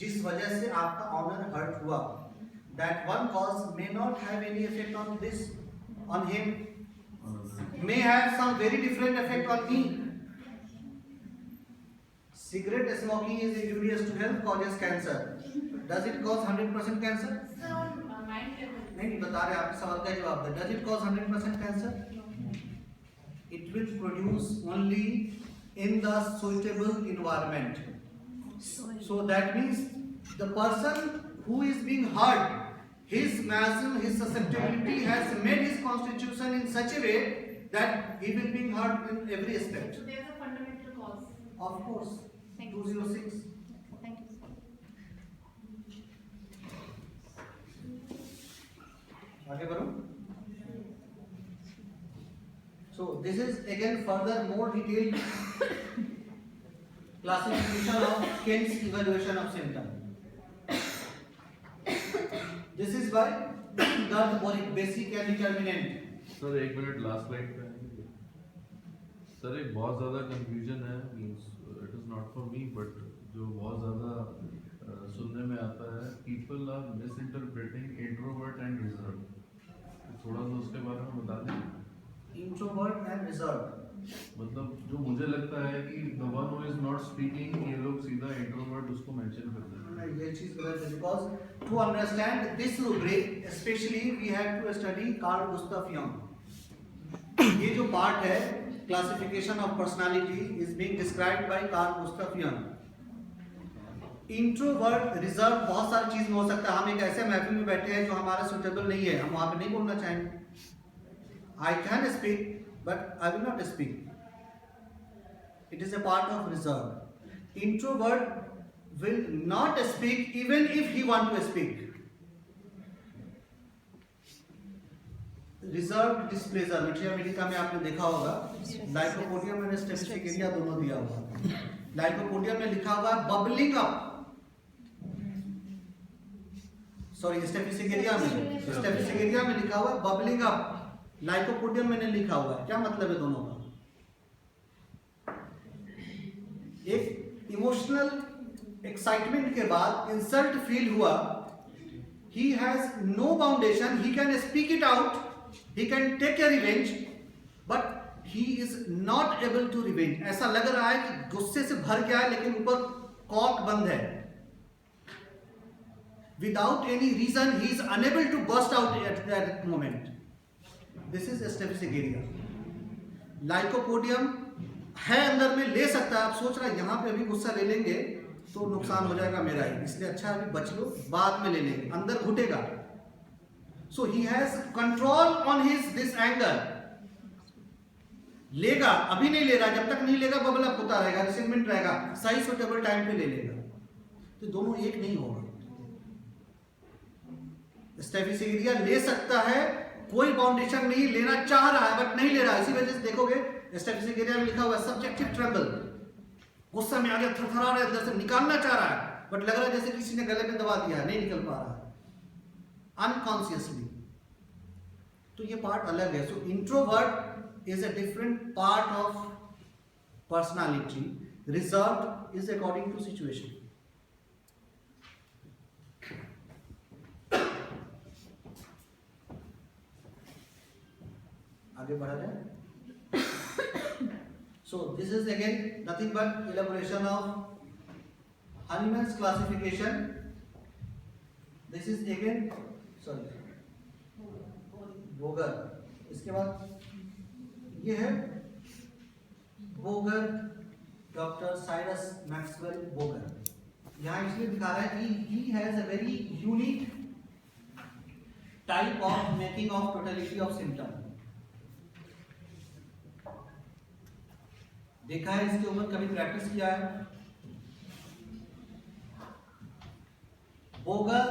Speaker 1: जिस वजह से आपका ऑनर हर्ट हुआ, that one cause may not have any effect on this, on him, may have some very different effect on me. Cigarette smoking is injurious to health, causes cancer. Does it cause 100% cancer? नहीं बता रहे, आपके सवाल का जवाब दे. Does it cause 100% cancer? It will produce only in the suitable environment. So that means the person who is being hurt, his masm, his susceptibility has made his constitution in such a way that he will be hurt in every aspect.
Speaker 5: So there's a fundamental cause.
Speaker 1: Of course.
Speaker 2: Thank you.
Speaker 1: 206.
Speaker 2: Thank you.
Speaker 1: आगे बढ़ो. So this is again further more detailed classification of Kent's evaluation of symptom. This is by Garth Borick, basic and determinant.
Speaker 6: Sir एक minute last slide पे आएंगे. Sir एक बहुत ज़्यादा confusion है, means it is not for me but जो बहुत ज़्यादा सुनने में आता है, people are misinterpreting introvert and reserve. थोड़ा सा उसके बारे में बता दें.
Speaker 1: Introvert and reserved.
Speaker 6: मतलब जो मुझे लगता है कि the one who is not speaking, ये लोग सीधा इंट्रोवर्ट उसको मेंशन कर देते हैं.
Speaker 1: ये चीज गलत है, because to understand this rubric, especially we have to study Carl Gustav Jung. ये जो पार्ट है classification of personality is being described by Carl Gustav Jung. Introvert, reserve, बहुत सारी चीज में हो सकता है. हम एक ऐसे महफिल में बैठे हैं जो हमारा सुटेबल नहीं है, हम वहां पे नहीं बोलना चाहेंगे. I can speak but I will not speak. It is a part of reserve. Introvert will not speak even if he want to speak. Reserve displeasure, materia medica में आपने देखा होगा, लाइकोपोडियम में स्टेफिसिकेरिया दोनों दिया हुआ है. लाइकोपोडियम में लिखा हुआ है बबलिंग अप, सॉरी स्टेफिसिकेरिया में लिखा हुआ है बबलिंग अप. लाइकोपोडियम में नहीं लिखा हुआ है. क्या मतलब है दोनों का? एक इमोशनल एक्साइटमेंट के बाद इंसल्ट फील हुआ, he has no boundation, he can speak it out, he can take a revenge but he is not able to revenge. ऐसा लग रहा है कि गुस्से से भर गया है लेकिन ऊपर कॉर्क बंद है. without any reason he is unable to burst out at that moment. this is staphysagria. Lycopodium है अंदर में, ले सकता है. आप सोच रहा है यहां पे अभी गुस्सा ले लेंगे तो नुकसान हो जाएगा मेरा ही, इसलिए अच्छा अभी बच लो, बाद में ले लेंगे. अंदर घुटेगा. So he has control on this anger. लेगा, अभी नहीं ले रहा, जब तक नहीं लेगा बबल अप होता रहेगा, रिसेंटमेंट रहेगा, सही सुटेबल टाइम पे ले लेगा. तो दोनों एक नहीं होगा. स्टेफिसिकेरिया ले सकता है, कोई बाउंडेशन नहीं, लेना चाह रहा है बट नहीं ले रहा. इसी वजह से देखोगे स्टेफिसिकेरिया में लिखा हुआ है सब्जेक्टिव ट्रबल. गुस्सा में आ गया, थरथरा रहा है, अंदर से निकालना चाह रहा है बट लग रहा है जैसे किसी ने गले में दबा दिया है, नहीं निकल पा रहा है अनकॉन्शियसली. तो ये पार्ट अलग है. So introvert is a different part of personality. Reserved is according to situation. आगे बढ़ा जाए. So this is again nothing but elaboration of Hahnemann's classification. This is again sorry Boger. इसके बाद ये है Boger, doctor Cyrus Maxwell Boger. यहां इसलिए दिखा रहा है कि he has a very unique type of making of totality of symptom. देखा है इसके ऊपर, कभी प्रैक्टिस किया है. बोगर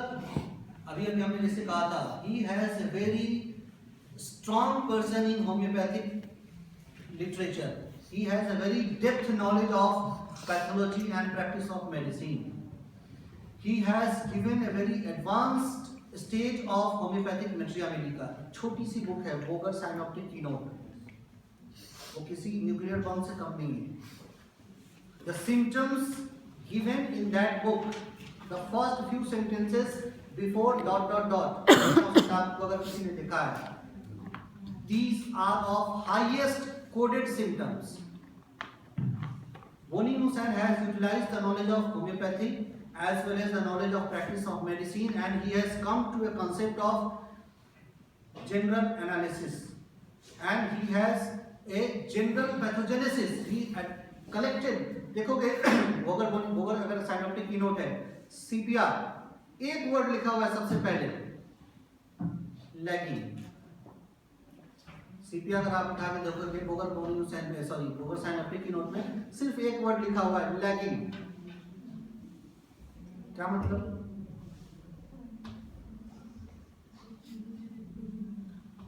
Speaker 1: अभी हमने जैसे कहा था, he has a very strong person in homeopathic literature. He has a very depth knowledge of pathology and practice of medicine. He has given a very advanced stage of homeopathic Metria Medica. छोटी सी book है, Bogar साइनोप्टिक keynote. वो किसी nuclear bomb से कम नहीं है. The symptoms given in that book, the first few sentences before ... आपको अगर किसी ने देखा है, these are of highest coded symptoms. Boni Musan has utilized the knowledge of homeopathy as well as the knowledge of practice of medicine, and he has come to a concept of general analysis, and he has a general pathogenesis. He had collected, देखोगे बोगर अगर साइनोप्टिक keynote है, CPR एक word लिखा हुआ है सबसे पहले, lagging. CP अगर आप उठा के देखोगे बोगर साइनोप्टिक की नोट में सिर्फ एक वर्ड लिखा हुआ है, लैगिंग। क्या मतलब?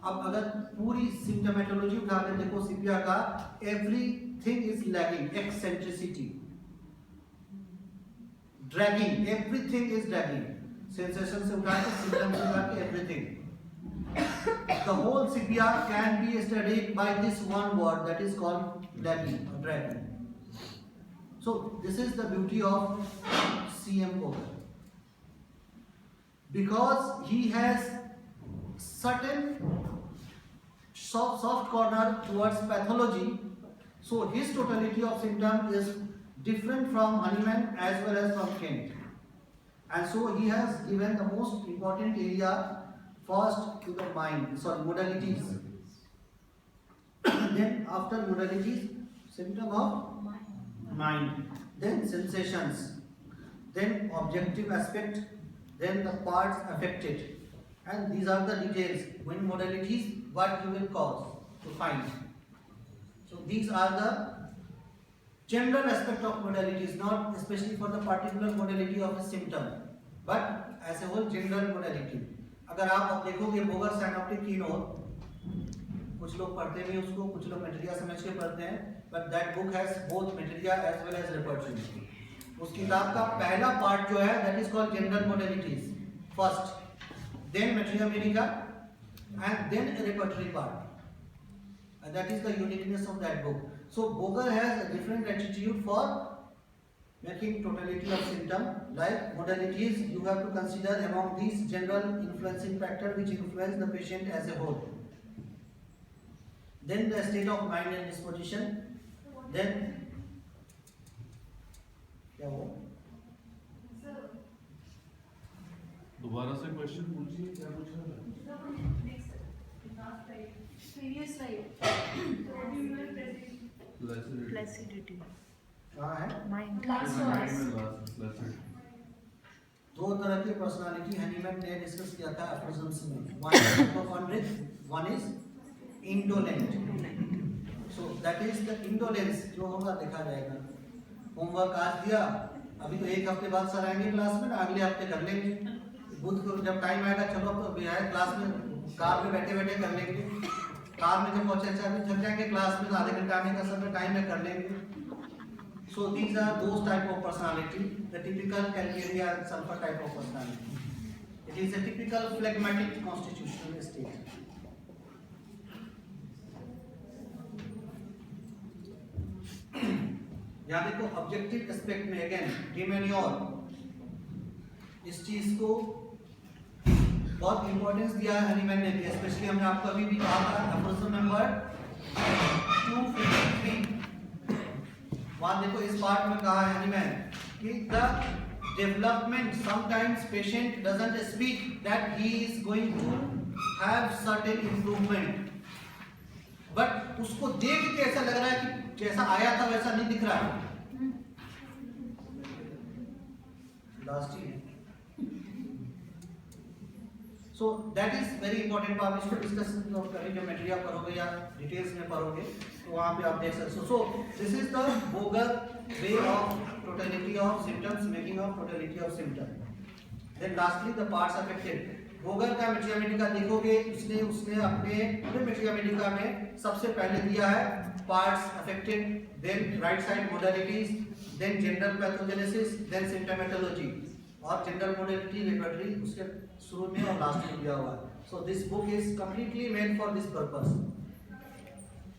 Speaker 1: अब अगर पूरी सिम्टोमेटोलॉजी उठा के देखो सीपिया का, everything is lagging, eccentricity, dragging, everything is dragging, sensation से उठा के सिम्टम से उठा के everything. The whole CPR can be studied by this one word, that is called lagging or dragging. So this is the beauty of CM Boger, because he has certain soft corner towards pathology. So his totality of symptom is different from Honeyman as well as from Kent, and so he has given the most important area first to the modalities. Then after modalities, symptom of mind, then sensations, then objective aspect, then the parts affected, and these are the details. When modalities, what you will cause to find. So these are the general aspect of modalities, not especially for the particular modality of a symptom, but as a whole general modality. अगर आप अब देखोगे बोगर साइनोप्टिक की note, कुछ लोग पढ़ते भी उसको, कुछ लोग मटेरिया समझ के पढ़ते हैं, but that book has both materia as well as repertory. उस किताब का पहला पार्ट जो है that is called general modalities first, then materia medica and then repertory part, and that is the uniqueness of that book. So Boger has a different attitude for making totality of symptom. Like modalities, you have to consider among these general influencing factor which influence the patient as a whole. Then the state of mind and disposition. Then क्या हुआ?
Speaker 6: दोबारा से question पूछिए, क्या पूछ रहे हैं?
Speaker 5: Previous slide.
Speaker 3: Placidity.
Speaker 1: कहाँ है?
Speaker 3: Mind.
Speaker 5: Last
Speaker 6: Last
Speaker 5: one.
Speaker 1: दो तरह की पर्सनालिटी हनीमैन ने डिस्कस किया था एफिशिएंसी में, one is hypochondriac, one is indolent. So that is the indolence, जो होगा देखा जाएगा। होमवर्क आज दिया, अभी तो एक हफ्ते बाद सर आएंगे क्लास में ना, अगले हफ्ते कर लेंगे। बुध को जब टाइम आएगा, चलो अब तो आए क्लास में, कार में बैठे बैठे कर लेंगे। कार में जब पहुंचे अच्छा अभी थक जाएंगे, क्लास में तो आधे घंटे आने का समय टाइम में कर लेंगे। So these are those type of personality, the typical Calcaria and sulfur type of personality. It is a typical phlegmatic constitutional state. यहाँ देखो ऑब्जेक्टिव एस्पेक्ट में अगेन डिमेन्योर, इस चीज को बहुत इंपॉर्टेंस दिया है हनीमैन ने भी, स्पेशली हमने आपको अभी भी कहा था एप्रोच नंबर 253। वहां देखो इस पार्ट में कहा है हनीमैन कि the development sometimes patient doesn't speak that he is going to have certain improvement, but उसको देख के ऐसा लग रहा है कि जैसा आया था वैसा नहीं दिख रहा है। Last year so that is very important. आप इसको डिस्कस करेंगे जब मटेरियल पढ़ोगे या डिटेल्स में पढ़ोगे तो वहां पे आप देख सकते हो। So this is the Boger way of totality of symptoms, making of totality of symptom. Then lastly the parts affected. Boger का मटेरिया मेडिका देखोगे, उसने अपने पूरे मटेरिया मेडिका में सबसे पहले दिया है parts affected, then right side modalities, then general pathogenesis, then symptomatology, और जनरल मोडालिटी रेपर्टरी उसके शुरू में और लास्ट में दिया हुआ है। So this book is completely made for this purpose,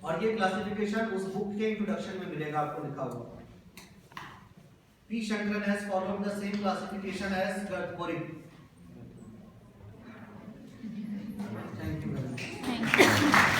Speaker 1: और ये क्लासिफिकेशन उस बुक के इंट्रोडक्शन में मिलेगा आपको लिखा हुआ। P Sankaran has followed the same classification as Garth Boericke. Thank you very much.
Speaker 2: Thank you.